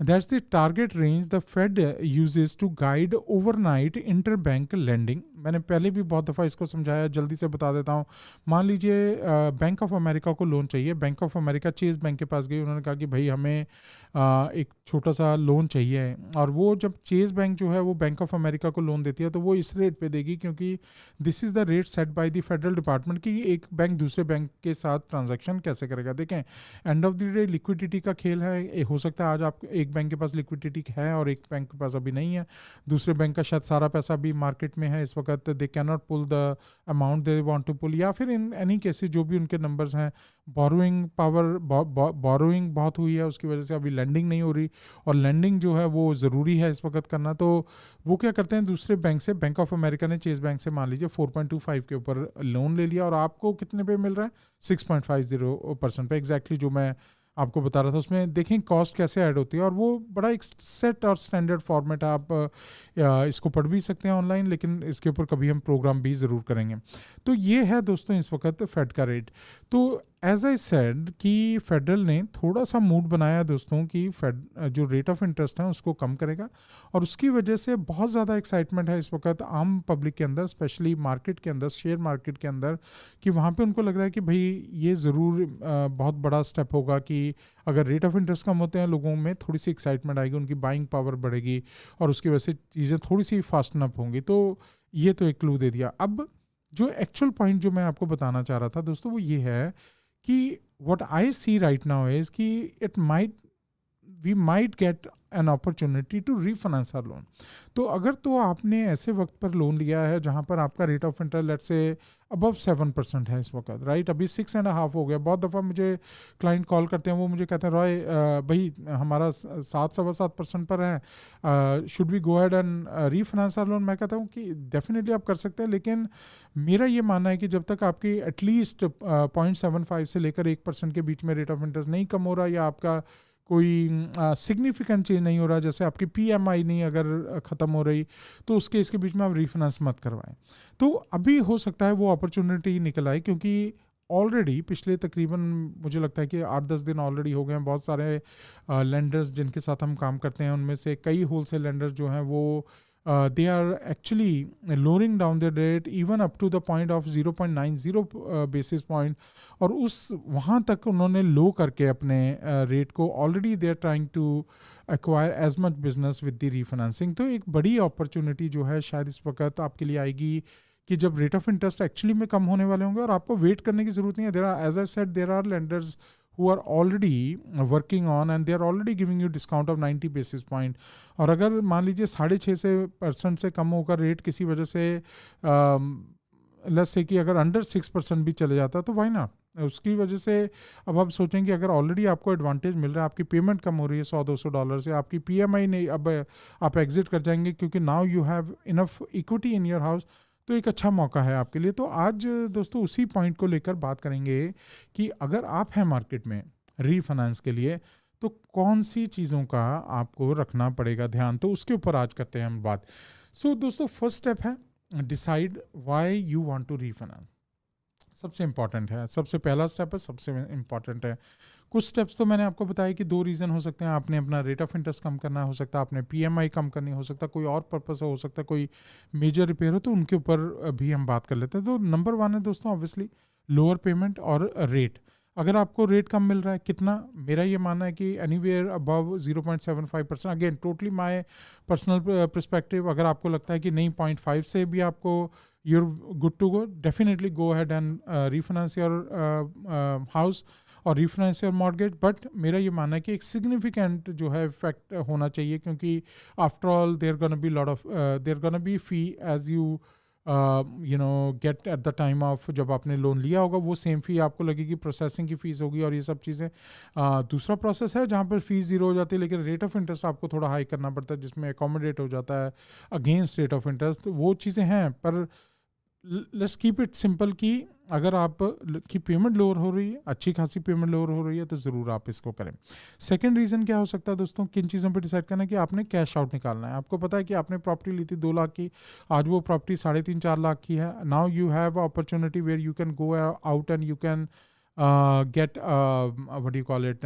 That's the target range the Fed uses to guide overnight interbank lending. मैंने पहले भी बहुत दफ़ा इसको समझाया, जल्दी से बता देता हूँ। मान लीजिए बैंक ऑफ अमेरिका को लोन चाहिए, bank of America chase bank के पास गई, उन्होंने कहा कि भाई हमें एक छोटा सा लोन चाहिए, और वो जब चेज बैंक जो है वो बैंक ऑफ अमेरिका को लोन देती है तो वो इस रेट पे देगी, क्योंकि this is the rate set by the federal department कि एक बैंक दूसरे बैंक के साथ ट्रांजैक्शन कैसे करेगा। देखें, and of the day liquidity का खेल है। हो सकता है आज आप एक बैंक के पास लिक्विडिटी है और एक बैंक के पास अभी नहीं है, दूसरे बैंक का शायद सारा पैसा भी मार्केट में है इस वक्त, they can not pull the amount they want to pull, या फिर इन एनी केसेस जो भी उनके नंबर्स हैं, बोरोइंग पावर बोरोइंग बहुत हुई है, उसकी वजह से अभी लैंडिंग नहीं हो रही, और लैंडिंग जो है वो ज़रूरी है इस वक्त करना। तो वो क्या करते हैं, दूसरे बैंक से, बैंक ऑफ अमेरिका ने चेज बैंक से मान लीजिए 4.25 के ऊपर लोन ले लिया, और आपको कितने पे मिल रहा है, 6.50% पे, एग्जैक्टली जो मैं आपको बता रहा था। उसमें देखें कॉस्ट कैसे ऐड होती है, और वो बड़ा एक सेट और स्टैंडर्ड फॉर्मेट है। आप इसको पढ़ भी सकते हैं ऑनलाइन, लेकिन इसके ऊपर कभी हम प्रोग्राम भी ज़रूर करेंगे। तो ये है दोस्तों इस वक्त फेड का रेट। तो एज आई सेड कि फेडरल ने थोड़ा सा मूड बनाया दोस्तों कि फेड जो रेट ऑफ इंटरेस्ट है उसको कम करेगा, और उसकी वजह से बहुत ज़्यादा एक्साइटमेंट है इस वक्त आम पब्लिक के अंदर, स्पेशली मार्केट के अंदर, शेयर मार्केट के अंदर, कि वहाँ पे उनको लग रहा है कि भाई ये ज़रूर बहुत बड़ा स्टेप होगा कि अगर रेट ऑफ इंटरेस्ट कम होते हैं लोगों में थोड़ी सी एक्साइटमेंट आएगी, उनकी बाइंग पावर बढ़ेगी, और उसकी वजह से चीज़ें थोड़ी सी फास्टन अप होंगी। तो ये तो एक क्लू दे दिया। अब जो एक्चुअल पॉइंट जो मैं आपको बताना चाह रहा था दोस्तों वो ये है कि what I see right now is कि we might get an opportunity to refinance our loan. तो अगर तो आपने ऐसे वक्त पर लोन लिया है जहाँ पर आपका rate of interest let's say above 7% है इस वक्त, राइट, अभी 6.5 हो गया। बहुत दफ़ा मुझे क्लाइंट कॉल करते हैं, वो मुझे कहते हैं रॉय भाई हमारा 7.25% पर है, should we go ahead and refinance our loan. मैं कहता हूँ कि डेफिनेटली आप कर सकते हैं, लेकिन मेरा ये मानना है कि जब तक आपकी एटलीस्ट 0.75 से लेकर 1% के बीच में रेट ऑफ इंटरेस्ट नहीं कम हो रहा, या आपका कोई सिग्निफिकेंट चेंज नहीं हो रहा, जैसे आपकी पीएमआई नहीं अगर ख़त्म हो रही, तो उसके इसके बीच में आप रीफाइनेंस मत करवाएं। तो अभी हो सकता है वो अपॉर्चुनिटी निकल आए, क्योंकि ऑलरेडी पिछले तकरीबन मुझे लगता है कि 8-10 दिन ऑलरेडी हो गए हैं। बहुत सारे लेंडर्स जिनके साथ हम काम करते हैं उनमें से कई होलसेल लेंडर्स जो हैं वो they are actually lowering down the rate even up to the point of 0.90 basis point, और उस वहाँ तक उन्होंने लो करके अपने रेट को already they are trying to acquire as much business with the refinancing. तो एक बड़ी अपॉर्चुनिटी जो है शायद इस वक्त आपके लिए आएगी कि जब रेट ऑफ इंटरेस्ट एक्चुअली में कम होने वाले होंगे और आपको वेट करने की जरूरत नहीं है। There are, as I said, there are lenders who are already working on and they are already giving you discount of 90 basis point। और अगर मान लीजिए 6.5% से कम होकर रेट किसी वजह से लेट्स से कि अगर अंडर 6% भी चले जाता तो वाई नॉट, उसकी वजह से अब आप सोचेंगे अगर ऑलरेडी आपको एडवांटेज मिल रहा है, आपकी पेमेंट कम हो रही है $100-200 से, आपकी पीएमआई नहीं, अब आप एग्जिट कर जाएंगे क्योंकि now you have enough equity in your house, तो एक अच्छा मौका है आपके लिए। तो आज दोस्तों उसी पॉइंट को लेकर बात करेंगे कि अगर आप हैं मार्केट में रीफाइनेंस के लिए तो कौन सी चीज़ों का आपको रखना पड़ेगा ध्यान, तो उसके ऊपर आज करते हैं हम बात। सो दोस्तों फर्स्ट स्टेप है decide why you want to refinance. सबसे इंपॉर्टेंट है, सबसे पहला स्टेप है, सबसे इंपॉर्टेंट है। कुछ स्टेप्स तो मैंने आपको बताया कि 2 रीज़न हो सकते हैं, आपने अपना रेट ऑफ इंटरेस्ट कम करना हो सकता है, आपने पीएमआई कम करनी हो सकता है, कोई और पर्पस हो सकता है, कोई मेजर रिपेयर हो, तो उनके ऊपर भी हम बात कर लेते हैं। तो नंबर 1 है दोस्तों ऑब्वियसली लोअर पेमेंट और रेट। अगर आपको रेट कम मिल रहा है, कितना, मेरा ये मानना है कि anywhere above 0.75%, again totally my personal perspective, अगर आपको लगता है कि नहीं 0.5 से भी आपको you're good to go, definitely go ahead and refinance your house और refinance your mortgage। बट मेरा ये मानना है कि एक significant जो है इफेक्ट होना चाहिए, क्योंकि after all there gonna be lot of there gonna be fee as you get at the time of, जब आपने लोन लिया होगा वो सेम फी आपको लगेगी, प्रोसेसिंग की फीस होगी और ये सब चीज़ें। दूसरा प्रोसेस है जहाँ पर फीस ज़ीरो हो जाती है लेकिन रेट ऑफ इंटरेस्ट आपको थोड़ा हाई करना पड़ता है, जिसमें अकोमोडेट हो जाता है अगेंस्ट रेट ऑफ इंटरेस्ट। तो वो चीज़ें हैं, पर लेट्स कीप इट सिंपल कि अगर आप की पेमेंट लोअर हो रही है, अच्छी खासी पेमेंट लोअर हो रही है, तो ज़रूर आप इसको करें। सेकंड रीज़न क्या हो सकता है दोस्तों, किन चीज़ों पे डिसाइड करना है कि आपने कैश आउट निकालना है। आपको पता है कि आपने प्रॉपर्टी ली थी 2 लाख की, आज वो प्रॉपर्टी 3.5-4 लाख की है। Now you have opportunity where you can go out and you can get what do you call it,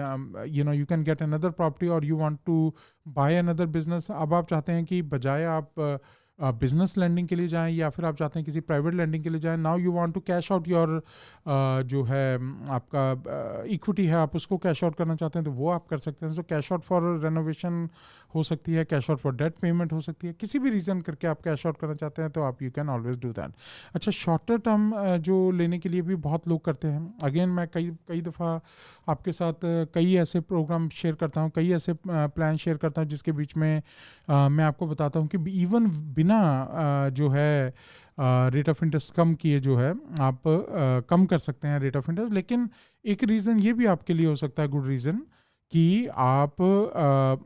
you can get another property or you want to buy another business। अब आप चाहते हैं कि बजाय आप business landing के लिए जाएं या फिर आप चाहते हैं किसी प्राइवेट लैंडिंग के लिए जाएं, now you want to cash out your जो है आपका इक्विटी है, आप उसको कैश आउट करना चाहते हैं तो वो आप कर सकते हैं। So cash out for renovation हो सकती है, cash out for debt payment हो सकती है, किसी भी रीज़न करके आप कैश आउट करना चाहते हैं तो आप you can always do that. अच्छा, शॉर्टर टर्म जो लेने के लिए भी बहुत लोग करते हैं। अगेन मैं कई दफ़ा आपके साथ कई ऐसे प्रोग्राम शेयर करता हूँ, कई ऐसे प्लान शेयर करता हूँ जिसके बीच में मैं आपको बताता हूँ कि इवन बिना जो है रेट ऑफ इंटरेस्ट कम किए जो है आप कम कर सकते हैं रेट ऑफ इंटरेस्ट। लेकिन एक रीज़न ये भी आपके लिए हो सकता है, गुड रीज़न, कि आप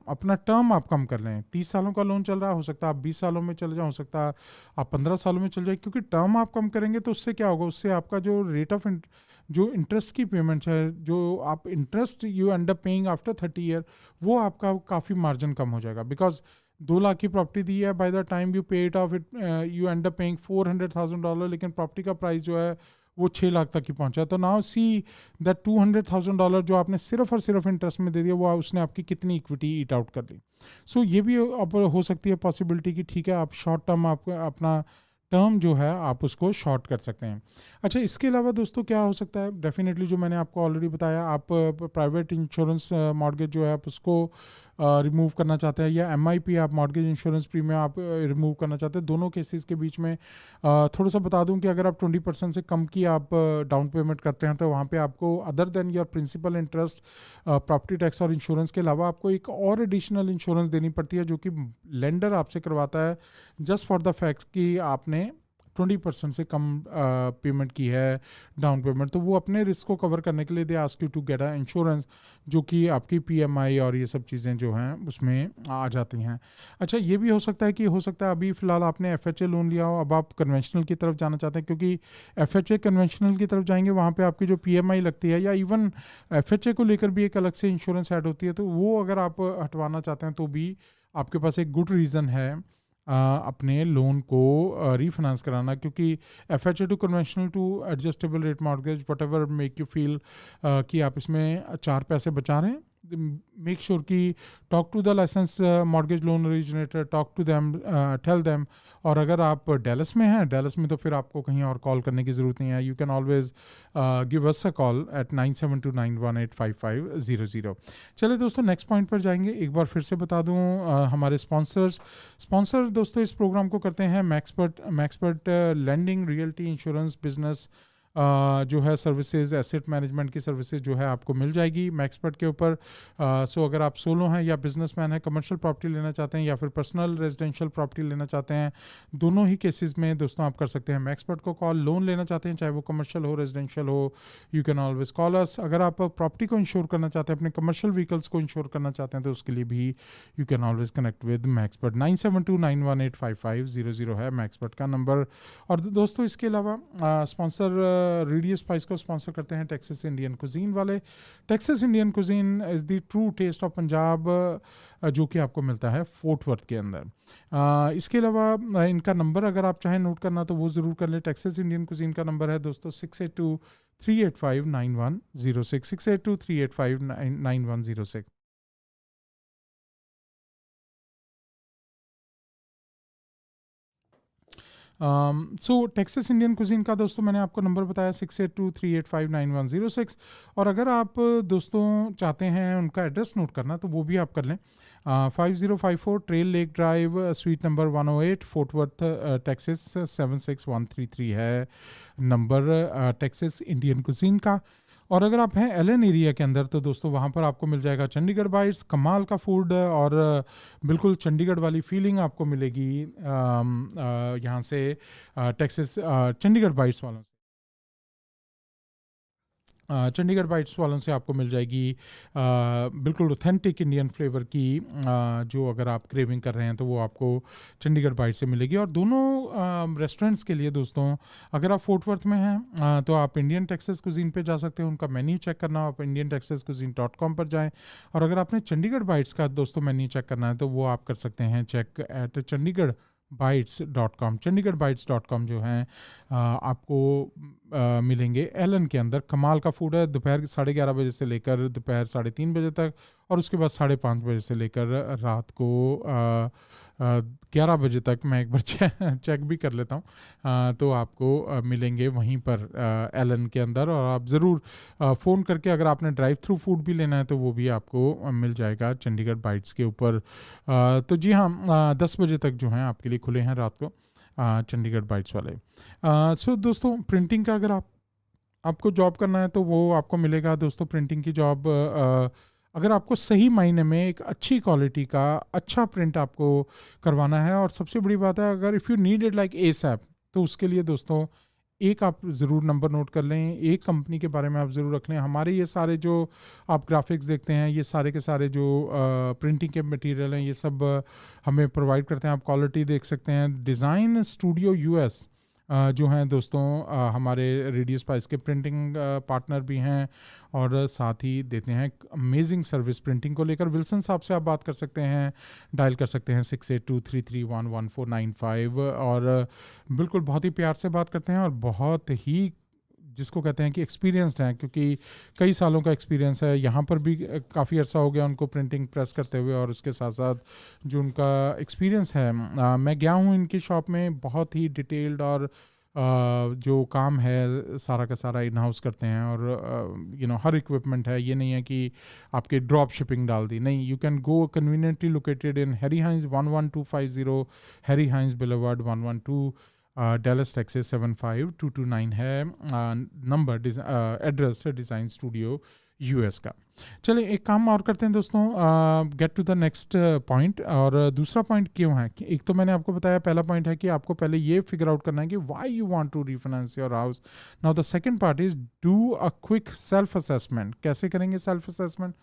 अपना टर्म आप कम कर लें। 30 सालों का लोन चल रहा है, हो सकता है आप 20 सालों में चले जाओ, हो सकता है आप 15 सालों में चल जाए, क्योंकि टर्म आप कम करेंगे तो उससे क्या होगा, उससे आपका जो रेट ऑफ जो इंटरेस्ट की पेमेंट है, जो आप interest you and up paying after 30 year, वो आपका काफ़ी मार्जिन कम हो जाएगा। बिकॉज 2 लाख की प्रॉपर्टी दी है, बाय द टाइम यू पे it of it you and up paying $400,000, लेकिन प्रॉपर्टी का प्राइस जो है वो 6 लाख तक ही पहुंचा। तो नाउ सी दैट $200,000 जो आपने सिर्फ और सिर्फ इंटरेस्ट में दे दिया, वो उसने आपकी कितनी इक्विटी ईट आउट कर ली। सो ये भी हो सकती है पॉसिबिलिटी कि ठीक है आप शॉर्ट टर्म आप अपना टर्म जो है आप उसको शॉर्ट कर सकते हैं। अच्छा, इसके अलावा दोस्तों क्या हो सकता है, डेफिनेटली जो मैंने आपको ऑलरेडी बताया, आप प्राइवेट इंश्योरेंस मॉर्गेज जो है आप उसको रिमूव करना चाहते हैं, या एमआईपी आप मॉर्गेज इंश्योरेंस प्रीमियम आप रिमूव करना चाहते हैं। दोनों केसेस के बीच में थोड़ा सा बता दूं कि अगर आप 20% से कम की आप डाउन पेमेंट करते हैं तो वहाँ पे आपको other than your principal interest, property tax और इंश्योरेंस के अलावा आपको एक और एडिशनल इंश्योरेंस देनी पड़ती है, जो कि लेंडर आपसे करवाता है जस्ट फॉर द फैक्ट कि आपने 20% से कम पेमेंट की है डाउन पेमेंट, तो वो अपने रिस्क को कवर करने के लिए they ask you to get a insurance, जो कि आपकी PMI और ये सब चीज़ें जो हैं उसमें आ जाती हैं। अच्छा, ये भी हो सकता है अभी फ़िलहाल आपने FHA लोन लिया हो, अब आप कन्वेंशनल की तरफ जाना चाहते हैं, क्योंकि FHA कन्वेंशनल की तरफ जाएंगे वहाँ पे आपकी जो PMI लगती है, या इवन FHA को लेकर भी एक अलग से इंश्योरेंस ऐड होती है, तो वो अगर आप हटवाना चाहते हैं तो भी आपके पास एक गुड रीज़न है अपने लोन को रीफाइनेंस कराना, क्योंकि FHA to conventional to adjustable rate mortgage whatever make you feel कि आप इसमें 4 पैसे बचा रहे हैं, मेक श्योर कि talk to the license mortgage loan originator, talk to them, tell them. और अगर आप डैलस में हैं, डैलस में तो फिर आपको कहीं और कॉल करने की ज़रूरत नहीं है, you can always give us a call at 9729185500। चलिए दोस्तों, नेक्स्ट पॉइंट पर जाएंगे। एक बार फिर से बता दूं, हमारे स्पॉन्सर दोस्तों इस प्रोग्राम को करते हैं मैक्सपर्ट लैंडिंग, रियल्टी, इंश्योरेंस, बिजनेस जो है सर्विसेज, एसेट मैनेजमेंट की सर्विसेज जो है आपको मिल जाएगी मैक्सपर्ट के ऊपर। सो अगर आप सोलो हैं या बिजनेसमैन हैं, कमर्शियल प्रॉपर्टी लेना चाहते हैं या फिर पर्सनल रेजिडेंशियल प्रॉपर्टी लेना चाहते हैं, दोनों ही केसेस में दोस्तों आप कर सकते हैं मैक्सपर्ट को कॉल। लोन लेना चाहते हैं, चाहे वो कमर्शियल हो, रेजिडेंशियल हो, यू कैन ऑलवेज कॉल अस। अगर आप प्रॉपर्टी को इंश्योर करना चाहते हैं, अपने कमर्शियल व्हीकल्स को इंश्योर करना चाहते हैं, तो उसके लिए भी you can always connect with Maxpert. 9729185500 है मैक्सपर्ट का नंबर। और दोस्तों इसके अलावा स्पॉन्सर रेडियो स्पाइस को स्पॉन्सर करते हैं टेक्सास इंडियन कुजीन वाले। Texas Indian cuisine is the true taste of Punjab, जो कि आपको मिलता है फोर्ट वर्थ के अंदर। इसके अलावा इनका नंबर अगर आप चाहें नोट करना तो वो ज़रूर कर लें। टेक्सास इंडियन कुजीन का नंबर है दोस्तों 682-385-9106, 682-385-9106। सो टेक्सास इंडियन कुजीन का दोस्तों मैंने आपको नंबर बताया 682-385-9106। और अगर आप दोस्तों चाहते हैं उनका एड्रेस नोट करना तो वो भी आप कर लें। 5054 trail lake drive, sweet number 108, fort worth, Texas 76133 है नंबर टेक्सास इंडियन कुजीन का। और अगर आप हैं एलन एरिया के अंदर तो दोस्तों वहाँ पर आपको मिल जाएगा चंडीगढ़ बाइट्स, कमाल का फूड और बिल्कुल चंडीगढ़ वाली फीलिंग आपको मिलेगी यहाँ से टेक्सास चंडीगढ़ बाइट्स वालों से। चंडीगढ़ बाइट्स वालों से आपको मिल जाएगी बिल्कुल ऑथेंटिक इंडियन फ्लेवर की, जो अगर आप क्रेविंग कर रहे हैं तो वो आपको चंडीगढ़ बाइट से मिलेगी। और दोनों रेस्टोरेंट्स के लिए दोस्तों अगर आप फोर्ट वर्थ में हैं तो आप इंडियन टेक्सास कुजीन पे जा सकते हैं, उनका मेन्यू चेक करना हो आप indiantexascuisine.com पर जाएं। और अगर आपने चंडीगढ़ बाइट्स का दोस्तों मेन्यू चेक करना है तो वो आप कर सकते हैं चेक एट chandigarhbites.com। chandigarhbites.com जो है आपको मिलेंगे एलन के अंदर। कमाल का फूड है, दोपहर 11:30 बजे से लेकर दोपहर 3:30 बजे तक, और उसके बाद 5:30 बजे से लेकर रात को 11 बजे तक। मैं एक बार चेक भी कर लेता हूँ, तो आपको मिलेंगे वहीं पर एलन के अंदर। और आप ज़रूर फ़ोन करके अगर आपने ड्राइव थ्रू फूड भी लेना है तो वो भी आपको मिल जाएगा चंडीगढ़ बाइट्स के ऊपर। तो जी हाँ, 10 बजे तक जो हैं आपके लिए खुले हैं रात को चंडीगढ़ बाइट्स वाले। सो दोस्तों प्रिंटिंग का अगर आपको जॉब करना है तो वो आपको मिलेगा दोस्तों। प्रिंटिंग की जॉब अगर आपको सही मायने में एक अच्छी क्वालिटी का अच्छा प्रिंट आपको करवाना है, और सबसे बड़ी बात है अगर if you need it like ASAP, तो उसके लिए दोस्तों एक आप ज़रूर नंबर नोट कर लें, एक कंपनी के बारे में आप ज़रूर रख लें। हमारे ये सारे जो आप ग्राफिक्स देखते हैं, ये सारे के सारे जो प्रिंटिंग के मटेरियल हैं, ये सब हमें प्रोवाइड करते हैं। आप क्वालिटी देख सकते हैं। डिज़ाइन स्टूडियो US जो हैं दोस्तों हमारे रेडियो स्पाइस के प्रिंटिंग पार्टनर भी हैं, और साथ ही देते हैं अमेजिंग सर्विस प्रिंटिंग को लेकर। विल्सन साहब से आप बात कर सकते हैं, डायल कर सकते हैं 6823311495, और बिल्कुल बहुत ही प्यार से बात करते हैं, और बहुत ही जिसको कहते हैं कि एक्सपीरियंस्ड हैं, क्योंकि कई सालों का एक्सपीरियंस है। यहाँ पर भी काफ़ी अर्सा हो गया उनको प्रिंटिंग प्रेस करते हुए, और उसके साथ साथ जो उनका एक्सपीरियंस है, मैं गया हूँ इनकी शॉप में, बहुत ही डिटेल्ड और जो काम है सारा का सारा इन हाउस करते हैं। और हर इक्विपमेंट है, ये नहीं है कि आपके ड्रॉप शिपिंग डाल दी, नहीं। You can go conveniently located in Harry Hines 11250 Harry Hines boulevard 112 Dallas Texas 75229 है नंबर। एड्रेस डिज़ाइन स्टूडियो यूएस का। चलिए एक काम और करते हैं दोस्तों, get to the next point. और दूसरा पॉइंट क्यों है कि एक तो मैंने आपको बताया, पहला पॉइंट है कि आपको पहले ये फिगर आउट करना है कि why you want to refinance your house. Now the second part is do a quick self assessment. कैसे करेंगे सेल्फ असेसमेंट?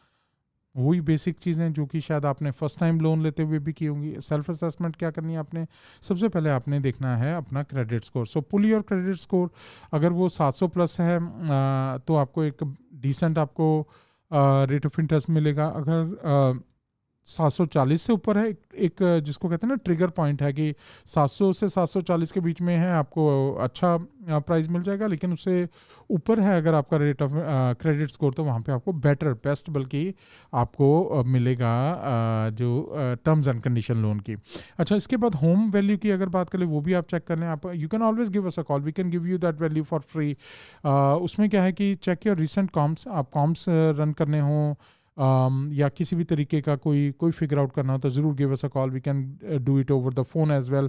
वही बेसिक चीज़ें जो कि शायद आपने फर्स्ट टाइम लोन लेते हुए भी की होंगी। सेल्फ असेसमेंट क्या करनी है आपने? सबसे पहले आपने देखना है अपना credit score. So pull your credit score. अगर वो 700 प्लस है तो आपको एक डिसेंट आपको रेट ऑफ इंटरेस्ट मिलेगा। अगर 740 से ऊपर है, एक जिसको कहते हैं ना ट्रिगर पॉइंट है कि 700 से 740 के बीच में है, आपको अच्छा प्राइस मिल जाएगा। लेकिन उससे ऊपर है अगर आपका रेट ऑफ क्रेडिट स्कोर, तो वहाँ पे आपको बेटर बेस्ट बल्कि आपको मिलेगा जो टर्म्स एंड कंडीशन लोन की। अच्छा, इसके बाद होम वैल्यू की अगर बात करें, वो भी आप चेक कर लें। आप you can always give us a call, we can give you that value for free. उसमें क्या है कि चेक योर रिसेंट कॉम्स। आप कॉम्स रन करने हों या किसी भी तरीके का कोई फिगर आउट करना हो तो ज़रूर give us a call, we can do it over the phone as well.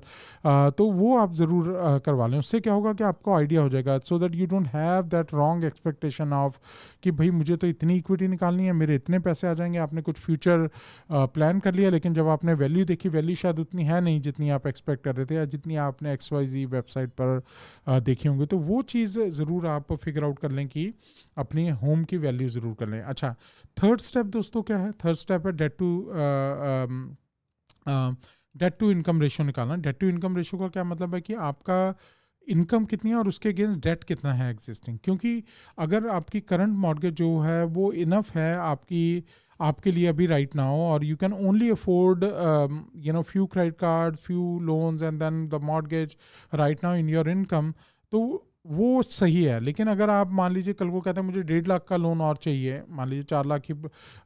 तो वो आप ज़रूर करवा लें। उससे क्या होगा कि आपको आइडिया हो जाएगा, so that you don't have that wrong expectation of कि भाई मुझे तो इतनी इक्विटी निकालनी है, मेरे इतने पैसे आ जाएंगे। आपने कुछ फ्यूचर प्लान कर लिया, लेकिन जब आपने वैल्यू देखी, वैल्यू शायद उतनी है नहीं जितनी आप एक्सपेक्ट कर रहे थे या जितनी आपने XYZ वेबसाइट पर देखी होंगी। तो वो चीज़ ज़रूर आप फिगर आउट कर लें कि अपनी होम की वैल्यू ज़रूर कर लें। अच्छा, थर्ड स्टेप दोस्तों क्या है? थर्ड स्टेप है डेट टू इनकम रेशियो निकालना। डेट टू इनकम रेशियो का क्या मतलब है कि आपका इनकम कितनी है और उसके अगेंस्ट डेट कितना है एग्जिस्टिंग। क्योंकि अगर आपकी करंट मॉर्गेज जो है वो इनफ है आपके लिए अभी राइट नाउ, और you can only afford few credit card, few loans and then the mortgage right now in your income, तो वो सही है। लेकिन अगर आप मान लीजिए कल को कहते हैं मुझे 1.5 लाख का लोन और चाहिए, मान लीजिए 4 लाख की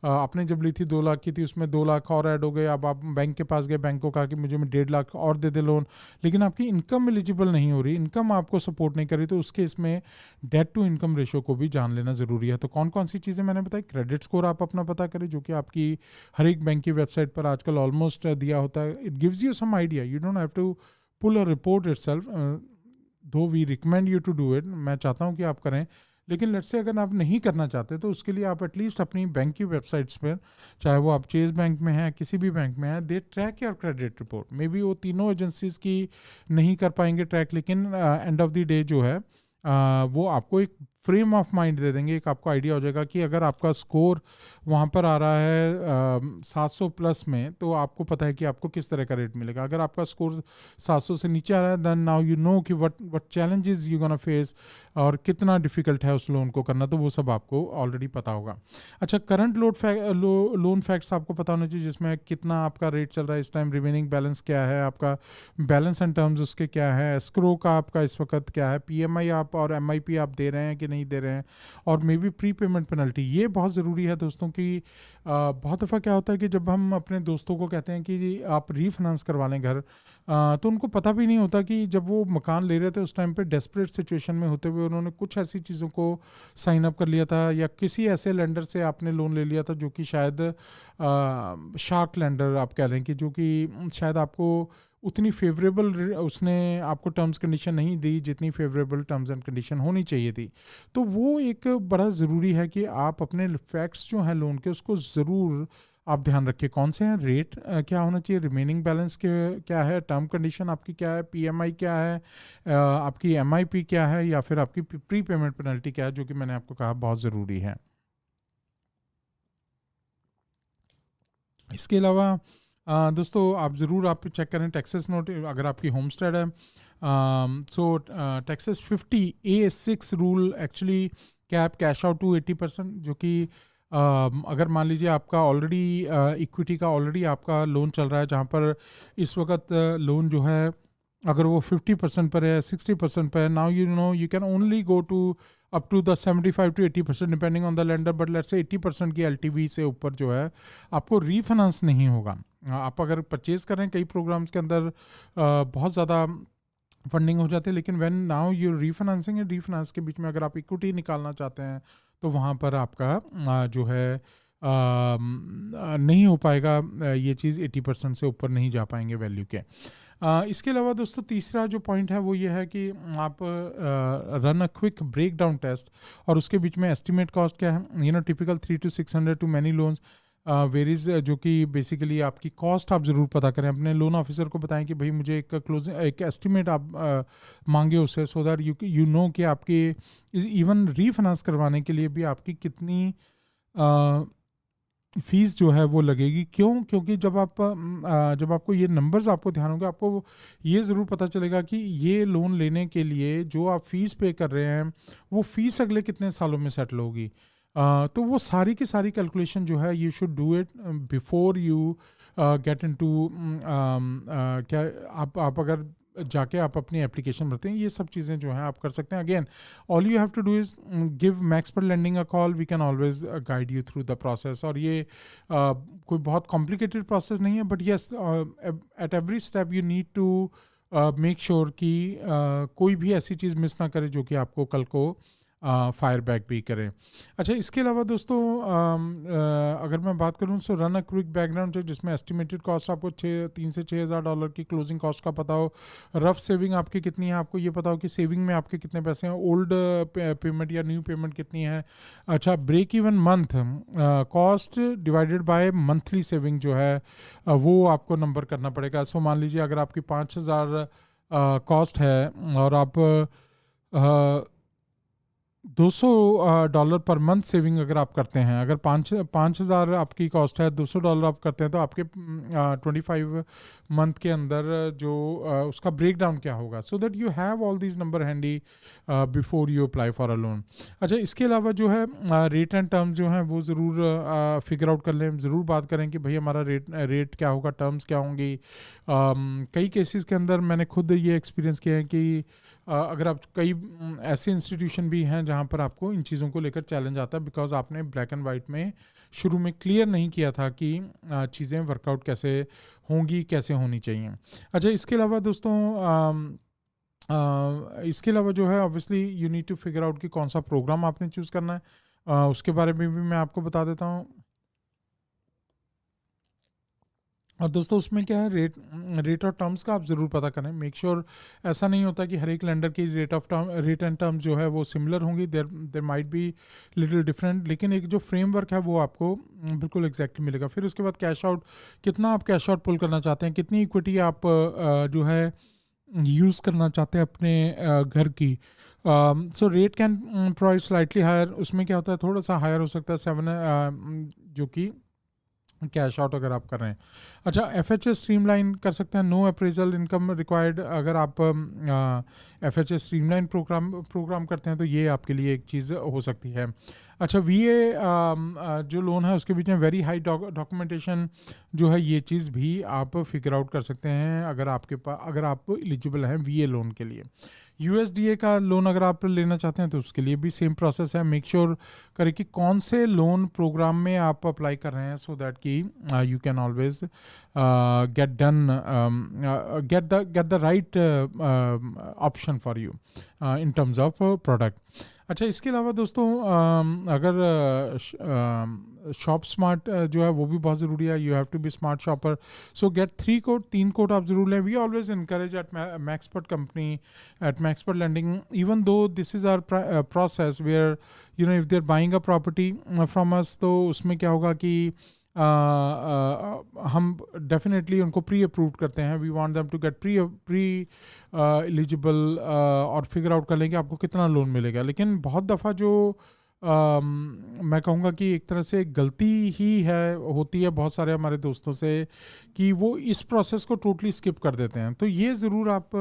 आपने जब ली थी 2 लाख की थी, उसमें 2 लाख और ऐड हो गए। अब आप बैंक के पास गए, बैंक को कहा कि मुझे 1.5 लाख और दे दे लोन, लेकिन आपकी इनकम एलिजिबल नहीं हो रही, इनकम आपको सपोर्ट नहीं कर रही, तो उसके इसमें डेट टू इनकम रेशियो को भी जान लेना ज़रूरी है। तो कौन कौन सी चीज़ें मैंने बताई? क्रेडिट स्कोर आप अपना पता करें, जो कि आपकी हर एक बैंक की वेबसाइट पर आजकल ऑलमोस्ट दिया होता है। It gives you some idea, you don't have to pull a report itself, though we recommend you to do it. मैं चाहता हूँ कि आप करें, लेकिन लेट्स से अगर आप नहीं करना चाहते तो उसके लिए आप एटलीस्ट अपनी बैंक की वेबसाइट्स पर, चाहे वो आप चेज बैंक में है, किसी भी बैंक में है, they track your credit report. Maybe वो तीनों एजेंसीज की नहीं कर पाएंगे ट्रैक, लेकिन एंड ऑफ द डे जो है वो आपको एक फ्रेम ऑफ माइंड दे देंगे। एक आपको आइडिया हो जाएगा कि अगर आपका स्कोर वहाँ पर आ रहा है 700 प्लस में, तो आपको पता है कि आपको किस तरह का रेट मिलेगा। अगर आपका स्कोर 700 से नीचे आ रहा है, देन नाउ यू नो कि what challenges you gonna face और कितना डिफिकल्ट है उस लोन को करना, तो वो सब आपको ऑलरेडी पता होगा। अच्छा, करंट लोन फैक्ट्स आपको पता होना चाहिए, जिसमें कितना आपका रेट चल रहा है इस टाइम, रिमेनिंग बैलेंस क्या है, आपका बैलेंस एंड टर्म्स उसके क्या है, एस्क्रो का आपका इस वक्त क्या है, PMI आप और MIP आप दे रहे हैं कि नहीं दे रहे हैं, और may be pre payment penalty. ये बहुत ज़रूरी है दोस्तों कि बहुत दफ़ा क्या होता है कि जब हम अपने दोस्तों को कहते हैं कि आप रीफाइनेंस करवा लें घर, तो उनको पता भी नहीं होता कि जब वो मकान ले रहे थे उस टाइम पे डेस्परेट सिचुएशन में होते हुए उन्होंने कुछ ऐसी चीज़ों को साइन अप कर लिया था, या किसी ऐसे लेंडर से आपने लोन ले लिया था जो कि शायद शार्क लेंडर आप कह रहे हैं, कि जो कि शायद आपको उतनी फेवरेबल उसने आपको टर्म्स कंडीशन नहीं दी जितनी फेवरेबल टर्म्स एंड कंडीशन होनी चाहिए थी। तो वो एक बड़ा ज़रूरी है कि आप अपने फैक्ट्स जो हैं लोन के, उसको ज़रूर आप ध्यान रखिए। कौन से हैं? रेट क्या होना चाहिए, रिमेनिंग बैलेंस के क्या है, टर्म कंडीशन आपकी क्या है, PMI क्या है, आपकी MIP क्या है, या फिर आपकी प्री पेमेंट पेनल्टी क्या है, जो कि मैंने आपको कहा बहुत ज़रूरी है। इसके अलावा दोस्तों आप ज़रूर आप चेक करें टैक्सेस नोट, अगर आपकी होम स्टेड है। So taxes 50A6 rule actually cap cash out to 80%, जो कि अगर मान लीजिए आपका ऑलरेडी इक्विटी का ऑलरेडी आपका लोन चल रहा है, जहाँ पर इस वक्त लोन जो है अगर वो 50% पर है, 60% पर है, now you know you can only go to up to the 75 to 80% depending on the lender, but let's say 80% की LTV से ऊपर जो है आपको रीफाइनेंस नहीं होगा। आप अगर परचेज करें, कई प्रोग्राम्स के अंदर बहुत ज़्यादा फंडिंग हो जाती है, लेकिन व्हेन नाउ यू रीफाइनेंसिंग है, रीफाइनेंस के बीच में अगर आप इक्विटी निकालना चाहते हैं तो वहाँ पर आपका जो है नहीं हो पाएगा, ये चीज़ 80% से ऊपर नहीं जा पाएंगे वैल्यू के। इसके अलावा दोस्तों तीसरा जो पॉइंट है वो ये है कि आप run a quick breakdown test, और उसके बीच में एस्टिमेट कॉस्ट क्या है, typical 300 to 600 too many loans varies, जो कि बेसिकली आपकी कॉस्ट आप ज़रूर पता करें, अपने लोन ऑफिसर को बताएं कि भाई मुझे एक क्लोजिंग एक एस्टिमेट आप मांगे उससे, सो दैट यू नो कि आपके इवन रीफाइनेंस करवाने के लिए भी आपकी कितनी फीस जो है वो लगेगी। क्यों? क्योंकि जब आपको ये नंबर्स आपको ध्यान होंगे, आपको ये ज़रूर पता चलेगा कि ये लोन लेने के लिए जो आप फीस पे कर रहे हैं वो फीस अगले कितने सालों में सेटल होगी। तो वो सारी की सारी कैलकुलेशन जो है you should do it before you get into, क्या आप अगर जाके आप अपनी एप्लीकेशन भरते हैं, ये सब चीज़ें जो हैं आप कर सकते हैं। Again all you have to do is give Maxpert lending a call, we can always guide you through the process. और ये कोई बहुत कॉम्प्लिकेटेड प्रोसेस नहीं है, but yes at every step you need to make sure कि कोई भी ऐसी चीज़ मिस ना करे जो कि आपको कल को फायर बैक भी करें। अच्छा, इसके अलावा दोस्तों अगर मैं बात करूं तो run a quick background check, जिसमें एस्टिमेटेड कॉस्ट आपको 3 से 6 हज़ार डॉलर की क्लोजिंग कॉस्ट का पता हो, रफ सेविंग आपकी कितनी है आपको ये पता हो कि सेविंग में आपके कितने पैसे हैं, ओल्ड पेमेंट या न्यू पेमेंट कितनी है। अच्छा, break even month cost divided by monthly saving जो है वो आपको नंबर करना पड़ेगा। सो मान लीजिए अगर आपकी 5,000 कॉस्ट है और आप 200 डॉलर पर मंथ सेविंग अगर आप करते हैं, अगर 5,000 आपकी कॉस्ट है, 200 डॉलर आप करते हैं, तो आपके 25 मंथ के अंदर जो उसका ब्रेक डाउन क्या होगा, so that you have all these number handy before you apply for a loan. अच्छा, इसके अलावा जो है रेट एंड टर्म जो हैं वो ज़रूर फिगर आउट कर लें, ज़रूर बात करें कि भाई हमारा रेट क्या होगा, टर्म्स क्या होंगी। कई केसेस के अंदर मैंने खुद ये एक्सपीरियंस किया है कि अगर आप कई ऐसे इंस्टीट्यूशन भी हैं जहाँ पर आपको इन चीज़ों को लेकर चैलेंज आता है, बिकॉज आपने ब्लैक एंड वाइट में शुरू में क्लियर नहीं किया था कि चीज़ें वर्कआउट कैसे होंगी, कैसे होनी चाहिए। अच्छा, इसके अलावा दोस्तों इसके अलावा जो है obviously you need to figure out कि कौन सा प्रोग्राम आपने चूज़ करना है, उसके बारे में भी मैं आपको बता देता हूँ। और दोस्तों उसमें क्या है, रेट और टर्म्स का आप ज़रूर पता करें, मेक श्योर ऐसा नहीं होता कि हर एक लेंडर की रेट एंड टर्म जो है वो सिमिलर होंगी, there might be little different, लेकिन एक जो फ्रेमवर्क है वो आपको बिल्कुल एग्जैक्टली मिलेगा। फिर उसके बाद कैश आउट, कितना आप कैश आउट पुल करना चाहते हैं, कितनी इक्विटी आप जो है यूज़ करना चाहते हैं अपने घर की। So rate can provide slightly higher, उसमें क्या होता है थोड़ा सा हायर हो सकता है 7 जो कि कैश आउट अगर आप कर रहे हैं। अच्छा, FHA स्ट्रीमलाइन कर सकते हैं, नो अप्रेजल इनकम रिक्वायर्ड, अगर आप FHA स्ट्रीमलाइन प्रोग्राम करते हैं तो ये आपके लिए एक चीज़ हो सकती है। अच्छा, VA जो लोन है उसके बीच में वेरी हाई डॉक्यूमेंटेशन जो है, ये चीज़ भी आप फिगर आउट कर सकते हैं अगर आप एलिजिबल हैं VA लोन के लिए। USDA का लोन अगर आप लेना चाहते हैं तो उसके लिए भी सेम प्रोसेस है, मेक श्योर करें कि कौन से लोन प्रोग्राम में आप अप्लाई कर रहे हैं, सो दैट कि you can always get the right option for you in terms of product. अच्छा, इसके अलावा दोस्तों अगर शॉप स्मार्ट जो है वो भी बहुत ज़रूरी है, you have to be smart shopper, so get 3 code आप ज़रूर लें। We always encourage at Maxpert company, at Maxpert lending, even though this is our process where you know if they are buying a property from us, तो उसमें क्या होगा कि हम definitely उनको प्री अप्रूव्ड करते हैं, we want them to get pre eligible, और फिगर आउट कर लेंगे आपको कितना लोन मिलेगा। लेकिन बहुत दफ़ा जो मैं कहूँगा कि एक तरह से गलती ही है होती है बहुत सारे हमारे दोस्तों से कि वो इस प्रोसेस को टोटली स्किप कर देते हैं। तो ये ज़रूर आप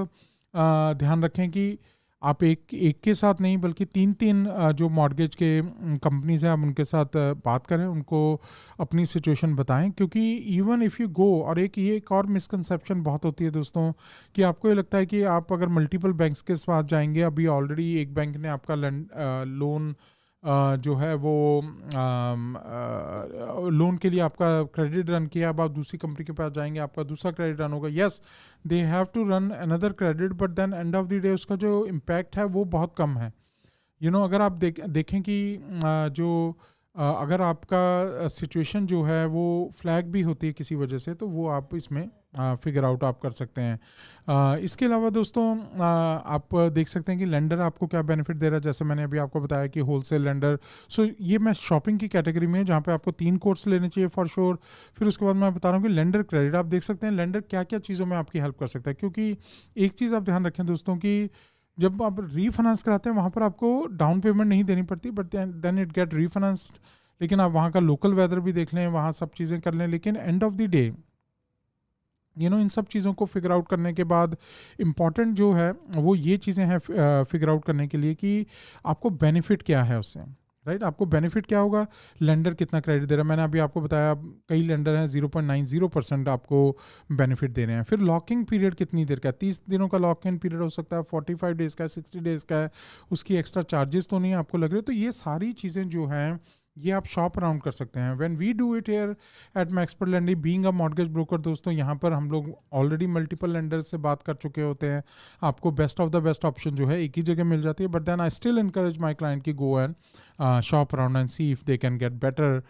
ध्यान रखें कि आप एक के साथ नहीं बल्कि 3 जो मॉर्गेज के कंपनीज हैं आप उनके साथ बात करें, उनको अपनी सिचुएशन बताएं, क्योंकि इवन इफ़ यू गो, और एक और मिसकंसेप्शन बहुत होती है दोस्तों कि आपको ये लगता है कि आप अगर मल्टीपल बैंक्स के साथ जाएंगे, अभी ऑलरेडी एक बैंक ने आपका लोन जो है वो लोन के लिए आपका क्रेडिट रन किया, अब आप दूसरी कंपनी के पास जाएंगे आपका दूसरा क्रेडिट रन होगा। Yes, they have to run another credit, but then end of the day उसका जो इम्पैक्ट है वो बहुत कम है। अगर आप देखें कि जो अगर आपका सिचुएशन जो है वो फ्लैग भी होती है किसी वजह से, तो वो आप इसमें फिगर आउट आप कर सकते हैं। इसके अलावा दोस्तों आप देख सकते हैं कि लेंडर आपको क्या बेनिफिट दे रहा है। जैसे मैंने अभी आपको बताया कि होलसेल लेंडर, सो ये मैं शॉपिंग की कैटेगरी में, जहाँ पे आपको 3 कोर्स लेने चाहिए फॉर श्योर। फिर उसके बाद मैं बता रहा हूँ कि लेंडर क्रेडिट, आप देख सकते हैं लेंडर क्या क्या चीज़ों में आपकी हेल्प कर सकता है। क्योंकि एक चीज़ आप ध्यान रखें दोस्तों कि जब आप रीफाइनेंस कराते हैं वहाँ पर आपको डाउन पेमेंट नहीं देनी पड़ती, बट देन इट गेट रीफाइनेंस्ड। लेकिन आप वहाँ का लोकल वेदर भी देख लें, वहाँ सब चीज़ें कर लें, लेकिन and of the day in सब चीज़ों को फिगर आउट करने के बाद इम्पॉर्टेंट जो है वो ये चीज़ें हैं फिगर आउट करने के लिए कि आपको बेनिफिट क्या है उससे, राइट। आपको बेनिफिट क्या होगा, लेंडर कितना क्रेडिट दे रहा है। मैंने अभी आपको बताया कई लेंडर हैं 0.90% आपको बेनिफिट दे रहे हैं। फिर लॉकिंग पीरियड कितनी देर का है, 30 दिनों का लॉक इन पीरियड हो सकता है, 45 डेज़ का है, 60 डेज़ का है, उसकी एक्स्ट्रा चार्जेस तो नहीं आपको लग रहे। तो ये सारी चीज़ें जो हैं ये आप शॉप अराउंड कर सकते हैं। When we do it here at Maxpert lending being a mortgage broker, दोस्तों यहाँ पर हम लोग ऑलरेडी मल्टीपल लेंडर्स से बात कर चुके होते हैं। आपको best of the best option जो है एक ही जगह मिल जाती है, but then I still encourage my client की go and shop around and see if they can get better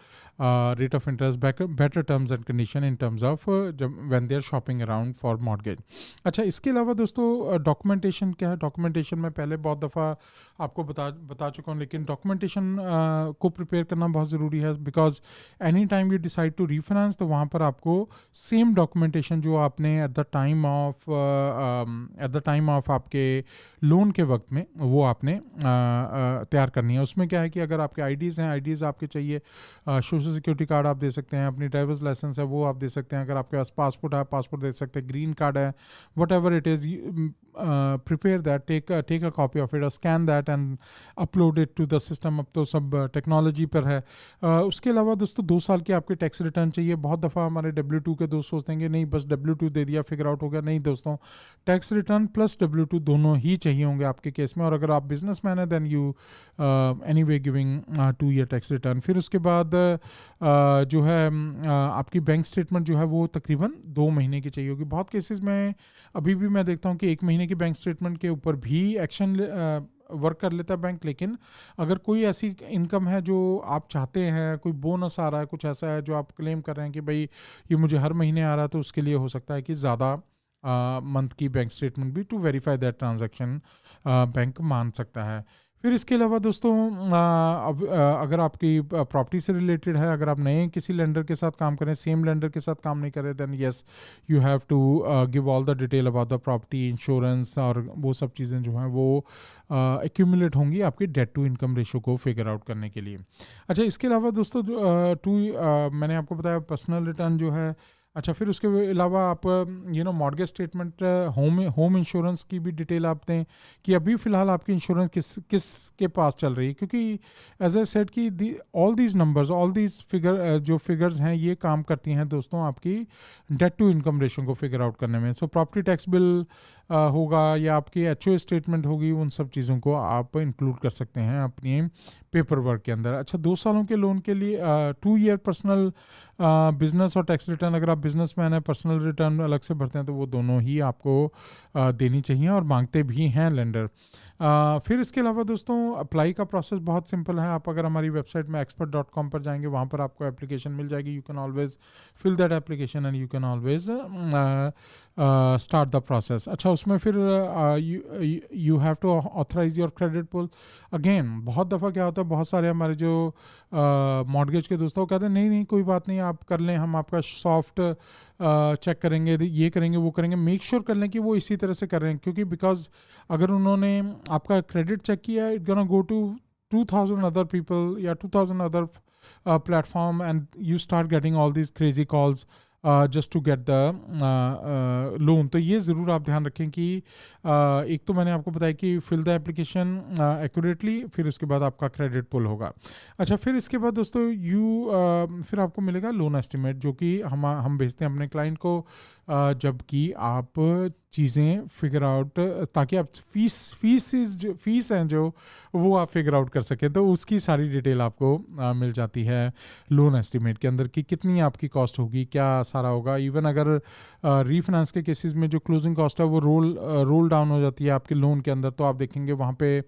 rate of interest, better terms and condition in terms of जब when they are shopping around for mortgage. अच्छा, इसके अलावा दोस्तों documentation क्या है। Documentation में पहले बहुत दफ़ा आपको बता चुका हूँ, लेकिन डॉक्यूमेंटेशन को प्रिपेयर करना बहुत ज़रूरी है। Because any time you decide to refinance, तो वहाँ पर आपको सेम डॉक्यूमेंटेशन जो आपने एट द टाइम ऑफ आपके लोन के वक्त में वो आपने तैयार करनी है। उसमें क्या है कि अगर आपके आईडीज़ हैं, आईडीज़ आपके चाहिए, सोशल सिक्योरिटी कार्ड आप दे सकते हैं, अपनी ड्राइवर्स लाइसेंस है वो आप दे सकते हैं, अगर आपके पास पासपोर्ट है पासपोर्ट दे सकते हैं, ग्रीन कार्ड है, whatever it is, prepare that, take a copy of it, scan that and upload it to the system. अब तो सब टेक्नोलॉजी पर है। उसके अलावा दोस्तों 2 साल के आपके टैक्स रिटर्न चाहिए। बहुत दफ़ा हमारे W2 के दोस्त सोचते हैं कि नहीं बस W2 दे दिया फिगर आउट हो गया। नहीं दोस्तों, टैक्स रिटर्न प्लस W2 दोनों ही चाहिए होंगे आपके केस में। और अगर आप बिजनेसमैन हैं then you anyway giving 2 year tax return. फिर उसके बाद जो है आपकी बैंक स्टेटमेंट जो है वो तकरीबन 2 महीने की चाहिए होगी। बहुत केसेस में अभी भी मैं देखता हूँ कि 1 महीने की बैंक स्टेटमेंट के ऊपर भी एक्शन वर्क कर लेता है बैंक। लेकिन अगर कोई ऐसी इनकम है जो आप चाहते हैं, कोई बोनस आ रहा है, कुछ ऐसा है जो आप क्लेम कर रहे हैं कि भाई ये मुझे हर महीने आ रहा है, तो उसके लिए हो सकता है कि ज़्यादा मंथ की बैंक स्टेटमेंट भी to verify that transaction bank मान सकता है। फिर इसके अलावा दोस्तों अगर आपकी प्रॉपर्टी से रिलेटेड है, अगर आप नए किसी लेंडर के साथ काम करें, सेम लेंडर के साथ काम नहीं करें, then yes you have to give all the detail about the property, insurance और वो सब चीज़ें जो हैं वो एक्यूमुलेट होंगी आपकी डेट टू इनकम रेशो को फिगर आउट करने के लिए। अच्छा, इसके अलावा दोस्तों मैंने आपको बताया पर्सनल रिटर्न जो है। अच्छा, फिर उसके अलावा आप मॉर्गेज स्टेटमेंट, होम इंश्योरेंस की भी डिटेल आप दें कि अभी फ़िलहाल आपकी इंश्योरेंस किस के पास चल रही है। क्योंकि एज ए सेड कि all these numbers, all these जो फिगर्स हैं ये काम करती हैं दोस्तों आपकी डेट टू इनकम रेशो को फिगर आउट करने में। सो प्रॉपर्टी टैक्स बिल होगा या आपकी HO स्टेटमेंट होगी, उन सब चीज़ों को आप इंक्लूड कर सकते हैं अपनी पेपर वर्क के अंदर। अच्छा, 2 सालों के लोन के लिए 2 ईयर पर्सनल बिजनेस और टैक्स रिटर्न, अगर आप बिजनेसमैन हैं पर्सनल रिटर्न अलग से भरते हैं तो वो दोनों ही आपको देनी चाहिए और मांगते भी हैं लेंडर। फिर इसके अलावा दोस्तों अप्लाई का प्रोसेस बहुत सिंपल है। आप अगर हमारी वेबसाइट में expert.com पर जाएंगे, वहाँ पर आपको एप्लीकेशन मिल जाएगी। You can always fill that application and you can always start the process. अच्छा, उसमें फिर you have to authorize your credit pull. Again बहुत दफ़ा क्या होता है, बहुत सारे हमारे जो मॉर्गेज के दोस्तों कहते हैं नहीं कोई बात नहीं, आप कर लें, हम आपका सॉफ्ट चेक करेंगे, ये करेंगे वो करेंगे। मेक श्योर कर लें कि वो इसी तरह से कर रहे हैं, क्योंकि बिकॉज अगर उन्होंने आपका क्रेडिट चेक किया, it gonna go to 2000 other people या 2000 other platform and you start getting all these crazy calls just to get the loan. तो ये ज़रूर आप ध्यान रखें कि एक तो मैंने आपको बताया कि फिल द एप्लीकेशन एक्यूरेटली, फिर उसके बाद आपका क्रेडिट पुल होगा। अच्छा, फिर इसके बाद दोस्तों फिर आपको मिलेगा लोन एस्टिमेट, जो कि हम भेजते हैं अपने क्लाइंट को जबकि आप चीज़ें फिगर आउट, ताकि आप फीस हैं जो वो आप फिगर आउट कर सकें। तो उसकी सारी डिटेल आपको मिल जाती है लोन एस्टिमेट के अंदर कि कितनी आपकी कॉस्ट होगी, क्या पास आ रहा होगा। इवन अगर रीफाइनेंस के केसेस में जो क्लोजिंग कॉस्ट है वो रोल डाउन हो जाती है आपके लोन के अंदर, तो आप देखेंगे वहाँ पे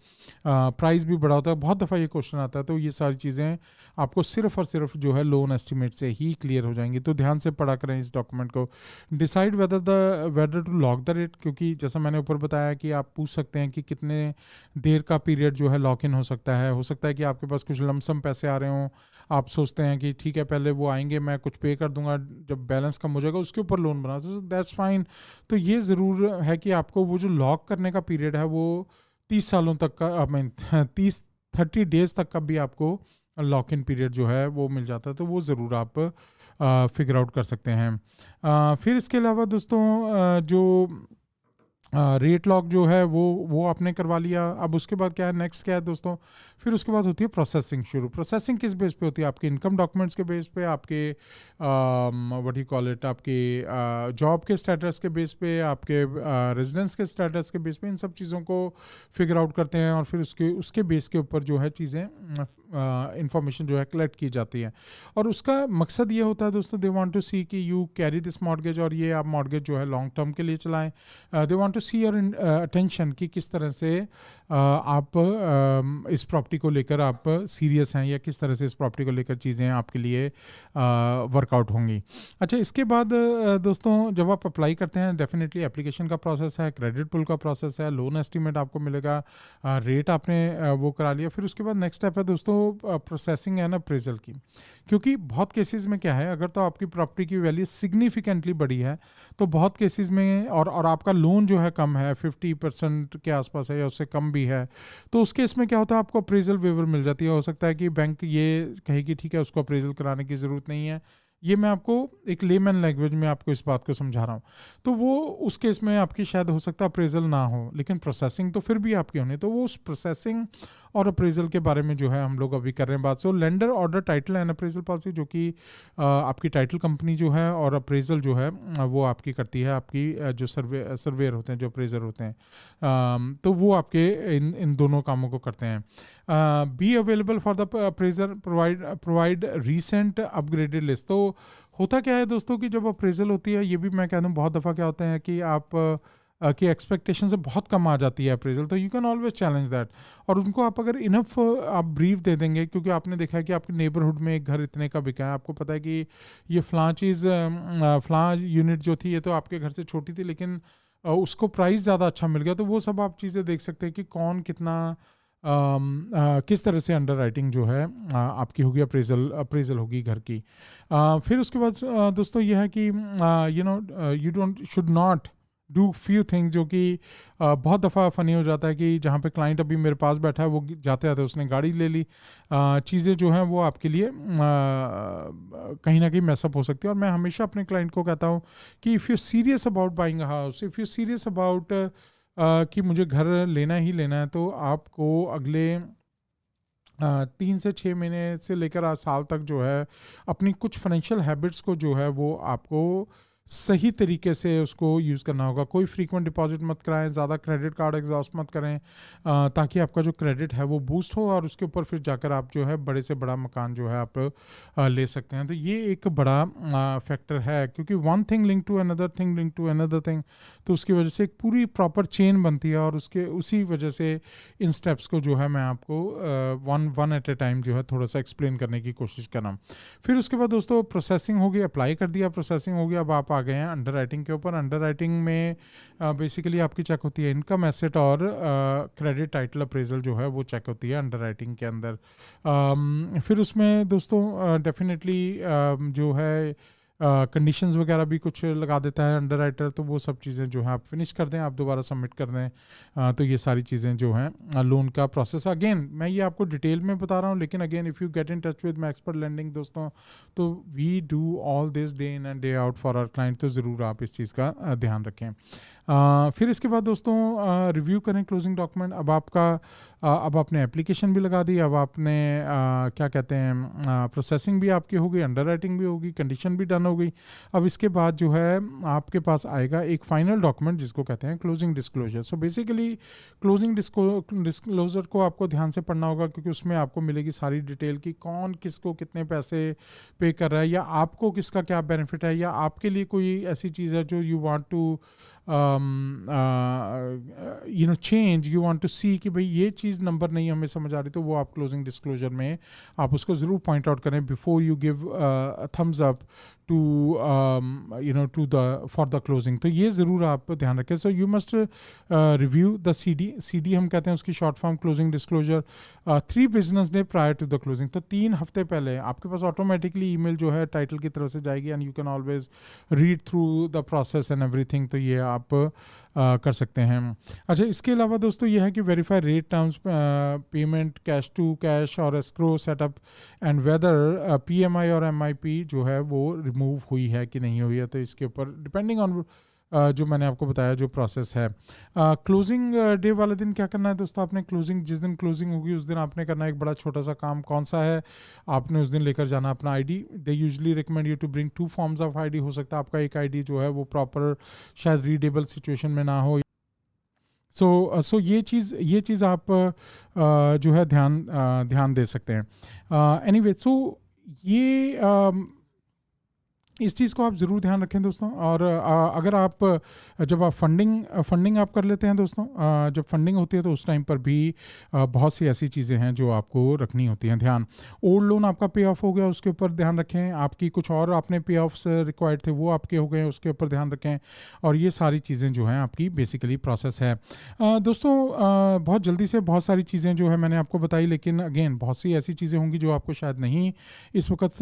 प्राइस भी बड़ा होता है। बहुत दफ़ा ये क्वेश्चन आता है, तो ये सारी चीज़ें आपको सिर्फ और सिर्फ जो है लोन एस्टिमेट से ही क्लियर हो जाएंगी। तो ध्यान से पढ़ा करें इस डॉक्यूमेंट को। Decide whether to lock the rate, क्योंकि जैसा मैंने ऊपर बताया कि आप पूछ सकते हैं कि कितने देर का पीरियड जो है लॉक इन हो सकता है। हो सकता है कि आपके पास कुछ लमसम पैसे आ रहे हों, आप सोचते हैं कि ठीक है पहले वो आएंगे, मैं कुछ पे कर दूंगा, जब बैलेंस कम हो जाएगा उसके ऊपर लोन बना, तो दैट्स फाइन। तो ये ज़रूर है कि आपको वो जो लॉक करने का पीरियड है वो 30 सालों तक का, आई मीन 30 डेज तक का भी आपको लॉक इन पीरियड जो है वो मिल जाता है, तो वो ज़रूर आप फिगर आउट कर सकते हैं। फिर इसके अलावा दोस्तों जो रेट लॉक जो है वो आपने करवा लिया। अब उसके बाद क्या है, नेक्स्ट क्या है दोस्तों, फिर उसके बाद होती है प्रोसेसिंग शुरू। प्रोसेसिंग किस बेस पे होती है? आपके इनकम डॉक्यूमेंट्स के बेस पे, आपके व्हाट यू कॉल इट, आपके जॉब के स्टेटस के बेस पे, आपके रेजिडेंस के स्टेटस के बेस पे, इन सब चीज़ों को फिगर आउट करते हैं और फिर उसके बेस के ऊपर जो है चीज़ें इंफॉर्मेशन जो है कलेक्ट की जाती है। और उसका मकसद ये होता है दोस्तों, दे वांट टू सी कि यू कैरी दिस मॉर्गेज, और ये आप मॉर्गेज जो है लॉन्ग टर्म के लिए चलाएं। They want to see your attention कि किस तरह से आप इस प्रॉपर्टी को लेकर आप सीरियस हैं, या किस तरह से इस प्रॉपर्टी को लेकर चीज़ें आपके लिए वर्कआउट होंगी। अच्छा, इसके बाद दोस्तों जब आप अप्लाई करते हैं, डेफिनेटली एप्लीकेशन का प्रोसेस है, क्रेडिट पुल का प्रोसेस है, लोन एस्टीमेट आपको मिलेगा, रेट आपने वो करा लिया। फिर उसके बाद नेक्स्ट स्टेप है दोस्तों प्रोसेसिंग एंड अप्रेजल की। क्योंकि बहुत केसेस में क्या है, अगर तो आपकी प्रॉपर्टी की वैल्यू सिग्निफिकेंटली बड़ी है, तो बहुत केसेस में और आपका लोन जो है कम है, 50% के आसपास है या उससे कम भी है, तो उस केस में क्या होता है, आपको अप्रेजल वेवर मिल जाती है। हो सकता है कि बैंक ये कहेगी ठीक है उसको अप्रेजल कराने की ज़रूरत नहीं है। ये मैं आपको एक लेमन लैंग्वेज में आपको इस बात को समझा रहा हूँ। तो वो उस केस में आपकी शायद हो सकता है अप्रेजल ना हो, लेकिन प्रोसेसिंग तो फिर भी आपकी होनी। तो वो उस प्रोसेसिंग और अप्रेजल के बारे में जो है हम लोग अभी कर रहे हैं बात। So lender order title and appraisal policy, जो कि आपकी टाइटल कंपनी जो है, और अप्रेजल जो है वो आपकी करती है, आपकी जो सर्वेयर होते हैं, जो अप्रेजर होते हैं, तो वो आपके इन दोनों कामों को करते हैं। Be available for the appraisal, provide recent upgraded list. तो होता क्या है दोस्तों कि जब अप्रेजल होती है, ये भी मैं कह दूँ बहुत दफ़ा क्या होता है कि आप की एक्सपेक्टेशन से बहुत कम आ जाती है अप्रेजल, तो you can always challenge that. और उनको आप अगर इनफ आप ब्रीफ दे देंगे, क्योंकि आपने देखा है कि आपके नेबरहुड में एक घर इतने का बिका है, आपको पता है कि ये फ़लाँ चीज़ फ़लाँ यूनिट जो थी ये तो आपके घर से छोटी थी, लेकिन उसको प्राइस ज़्यादा अच्छा मिल गया, तो वो सब आप चीज़ें देख सकते हैं कि कौन कितना किस तरह से अंडर राइटिंग जो है आपकी होगी, अप्रेजल होगी घर की। फिर उसके बाद दोस्तों ये है कि you should not do few thing, जो कि बहुत दफ़ा फ़नी हो जाता है कि जहाँ पे क्लाइंट अभी मेरे पास बैठा है, वो जाते आते उसने गाड़ी ले ली, चीज़ें जो हैं वो आपके लिए कहीं ना कहीं मैसअप हो सकती है। और मैं हमेशा अपने क्लाइंट को कहता हूँ कि if you serious about buying a house, if you serious about कि मुझे घर लेना ही लेना है, तो आपको अगले 3 से 6 महीने से लेकर साल तक जो है अपनी कुछ फाइनेंशियल हैबिट्स को जो है वो आपको सही तरीके से उसको यूज़ करना होगा। कोई फ्रीक्वेंट डिपॉजिट मत कराएं, ज़्यादा क्रेडिट कार्ड एग्जॉस्ट मत करें, ताकि आपका जो क्रेडिट है वो बूस्ट हो, और उसके ऊपर फिर जाकर आप जो है बड़े से बड़ा मकान जो है आप ले सकते हैं। तो ये एक बड़ा फैक्टर है, क्योंकि one thing link to another thing link to another thing, तो उसकी वजह से एक पूरी प्रॉपर चेन बनती है, और उसी वजह से इन स्टेप्स को जो है मैं आपको वन एट ए टाइम जो है थोड़ा सा एक्सप्लेन करने की कोशिश कर रहा हूँ। फिर उसके बाद दोस्तों प्रोसेसिंग होगी, अप्लाई कर दिया, प्रोसेसिंग हो गया, अब आप आ गए हैं अंडर राइटिंग के ऊपर। अंडर राइटिंग में बेसिकली आपकी चेक होती है इनकम, एसेट और क्रेडिट टाइटल अप्रेजल जो है वो चेक होती है अंडर राइटिंग के अंदर। फिर उसमें दोस्तों डेफिनेटली जो है कंडीशंस वगैरह भी कुछ लगा देता है अंडर राइटर, तो वो सब चीज़ें जो है आप फिनिश कर दें, आप दोबारा सबमिट कर दें, तो ये सारी चीज़ें जो हैं लोन का प्रोसेस। अगेन मैं ये आपको डिटेल में बता रहा हूँ, लेकिन again if you get in touch with my expert lending दोस्तों, तो we do all this day in and day out for our client, तो ज़रूर आप इस चीज़ का ध्यान रखें। फिर इसके बाद दोस्तों रिव्यू करें क्लोजिंग डॉक्यूमेंट। अब आपने एप्लीकेशन भी लगा दी, अब आपने क्या कहते हैं प्रोसेसिंग भी आपकी हो गई, अंडर राइटिंग भी होगी, कंडीशन भी डन हो गई। अब इसके बाद जो है आपके पास आएगा एक फाइनल डॉक्यूमेंट जिसको कहते हैं closing disclosure. So basically closing disclosure को आपको ध्यान से पढ़ना होगा, क्योंकि उसमें आपको मिलेगी सारी डिटेल कि कौन किसको कितने पैसे पे कर रहा है, या आपको किसका क्या बेनिफिट है, या आपके लिए कोई ऐसी चीज़ है जो you want to change, you want to see कि भाई ये चीज़ नंबर नहीं हमें समझ आ रही, तो वो आप क्लोजिंग डिस्क्लोजर में आप उसको ज़रूर पॉइंट आउट करें before you give thumbs up to to the for the closing. तो ये ज़रूर आप ध्यान रखें। So you must review the CD हम कहते हैं उसकी short form closing disclosure 3 business day prior to the closing. तो 3 हफ्ते पहले आपके पास ऑटोमेटिकली ईमेल जो है टाइटल की तरफ से जाएगी, and you can always read through the process and everything. तो ये आप कर सकते हैं। अच्छा, इसके अलावा दोस्तों ये है कि verify rate, terms, payment, cash to cash और escrow setup, and whether PMI और MIP जो है वो रिमूव हुई है कि नहीं हुई है। तो इसके ऊपर डिपेंडिंग ऑन जो मैंने आपको बताया जो प्रोसेस है। क्लोजिंग डे वाले दिन क्या करना है दोस्तों, आपने क्लोजिंग जिस दिन क्लोजिंग होगी उस दिन आपने करना एक बड़ा छोटा सा काम। कौन सा है? आपने उस दिन लेकर जाना अपना ID। They usually recommend you to bring 2 forms of ID। हो सकता है आपका एक ID जो है वो प्रॉपर शायद रीडेबल सिचुएशन में ना हो। सो ये चीज़ आप जो है ध्यान दे सकते हैं। एनीवे, सो ये इस चीज़ को आप ज़रूर ध्यान रखें दोस्तों। और अगर आप जब आप फंडिंग आप कर लेते हैं दोस्तों, जब फंडिंग होती है तो उस टाइम पर भी बहुत सी ऐसी चीज़ें हैं जो आपको रखनी होती हैं ध्यान। ओल्ड लोन आपका पे ऑफ हो गया, उसके ऊपर ध्यान रखें। आपकी कुछ और आपने पे ऑफ्स रिक्वायर्ड थे वो आपके हो गए, उसके ऊपर ध्यान रखें। और ये सारी चीज़ें जो हैं आपकी बेसिकली प्रोसेस है दोस्तों। बहुत जल्दी से बहुत सारी चीज़ें जो है मैंने आपको बताई, लेकिन अगेन बहुत सी ऐसी चीज़ें होंगी जो आपको शायद नहीं इस वक्त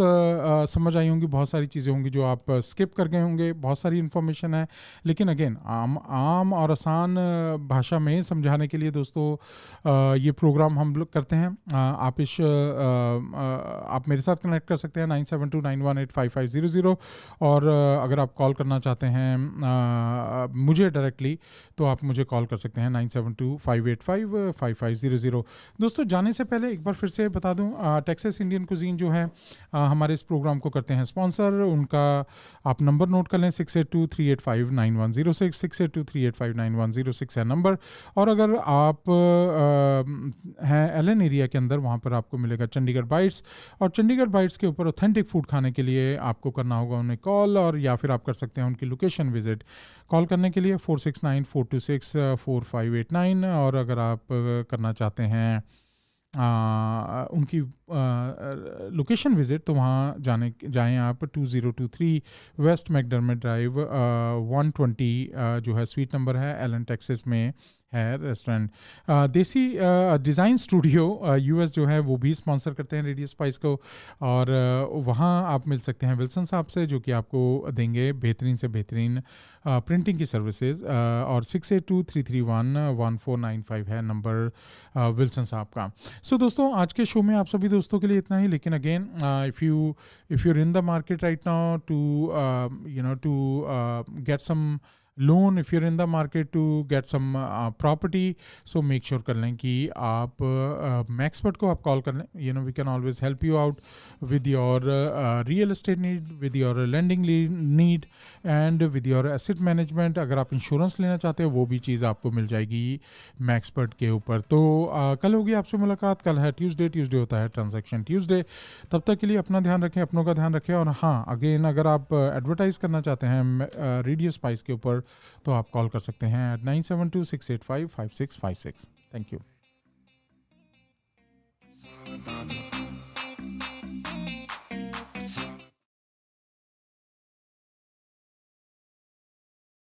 समझ आई होंगी, बहुत सारी चीज़ें होंगी जो आप स्किप कर गए होंगे, बहुत सारी इन्फॉर्मेशन है। लेकिन अगेन आम और आसान भाषा में समझाने के लिए दोस्तों ये प्रोग्राम हम लोग करते हैं। आप मेरे साथ कनेक्ट कर सकते हैं 9729185500। और अगर आप कॉल करना चाहते हैं मुझे डायरेक्टली, तो आप मुझे कॉल कर सकते हैं 9725855500। दोस्तों, जाने से पहले एक बार फिर से बता दूं, टेक्सास इंडियन कुजीन जो है हमारे इस प्रोग्राम को करते हैं स्पॉन्सर। उनका आप नंबर नोट कर लें, 6823859106, 6823859106 है नंबर। और अगर आप हैं एलन एरिया के अंदर, वहाँ पर आपको मिलेगा चंडीगढ़ बाइट्स। और चंडीगढ़ बाइट्स के ऊपर ऑथेंटिक फूड खाने के लिए आपको करना होगा उन्हें कॉल, और या फिर आप कर सकते हैं उनकी लोकेशन विजिट। कॉल करने के लिए 4694264589। और अगर आप करना चाहते हैं उनकी लोकेशन विजिट, तो वहाँ जाएं आप 2023 वेस्ट मैकडर्मिट ड्राइव 120 जो है स्वीट नंबर है, एलन टेक्सास में है रेस्टोरेंट। देसी डिज़ाइन स्टूडियो US जो है वो भी स्पॉन्सर करते हैं रेडियो स्पाइस को। और वहाँ आप मिल सकते हैं विल्सन साहब से, जो कि आपको देंगे बेहतरीन से बेहतरीन प्रिंटिंग की सर्विसेज। और 6823311495 है नंबर विल्सन साहब का। सो दोस्तों, आज के शो में आप सभी दोस्तों के लिए इतना ही। लेकिन again, if you are in the market right now to get some loan, if you are in the market to get some property, so make sure कर लें कि आप मैक्सपर्ट को आप कॉल कर लें। We can always help you out with your real estate need, with your lending need, and with your asset management. अगर आप इंश्योरेंस लेना चाहते हो, वो भी चीज़ आपको मिल जाएगी मैक्सपर्ट के ऊपर। तो कल होगी आपसे मुलाकात। कल है ट्यूसडे होता है ट्रांजैक्शन ट्यूसडे। तब तक के लिए अपना ध्यान रखें, अपनों का ध्यान रखें। और हाँ, अगेन, अगर आप एडवर्टाइज़ करना चाहते हैं रेडियो स्पाइस के ऊपर, तो आप कॉल कर सकते हैं 9726855656। Thank you.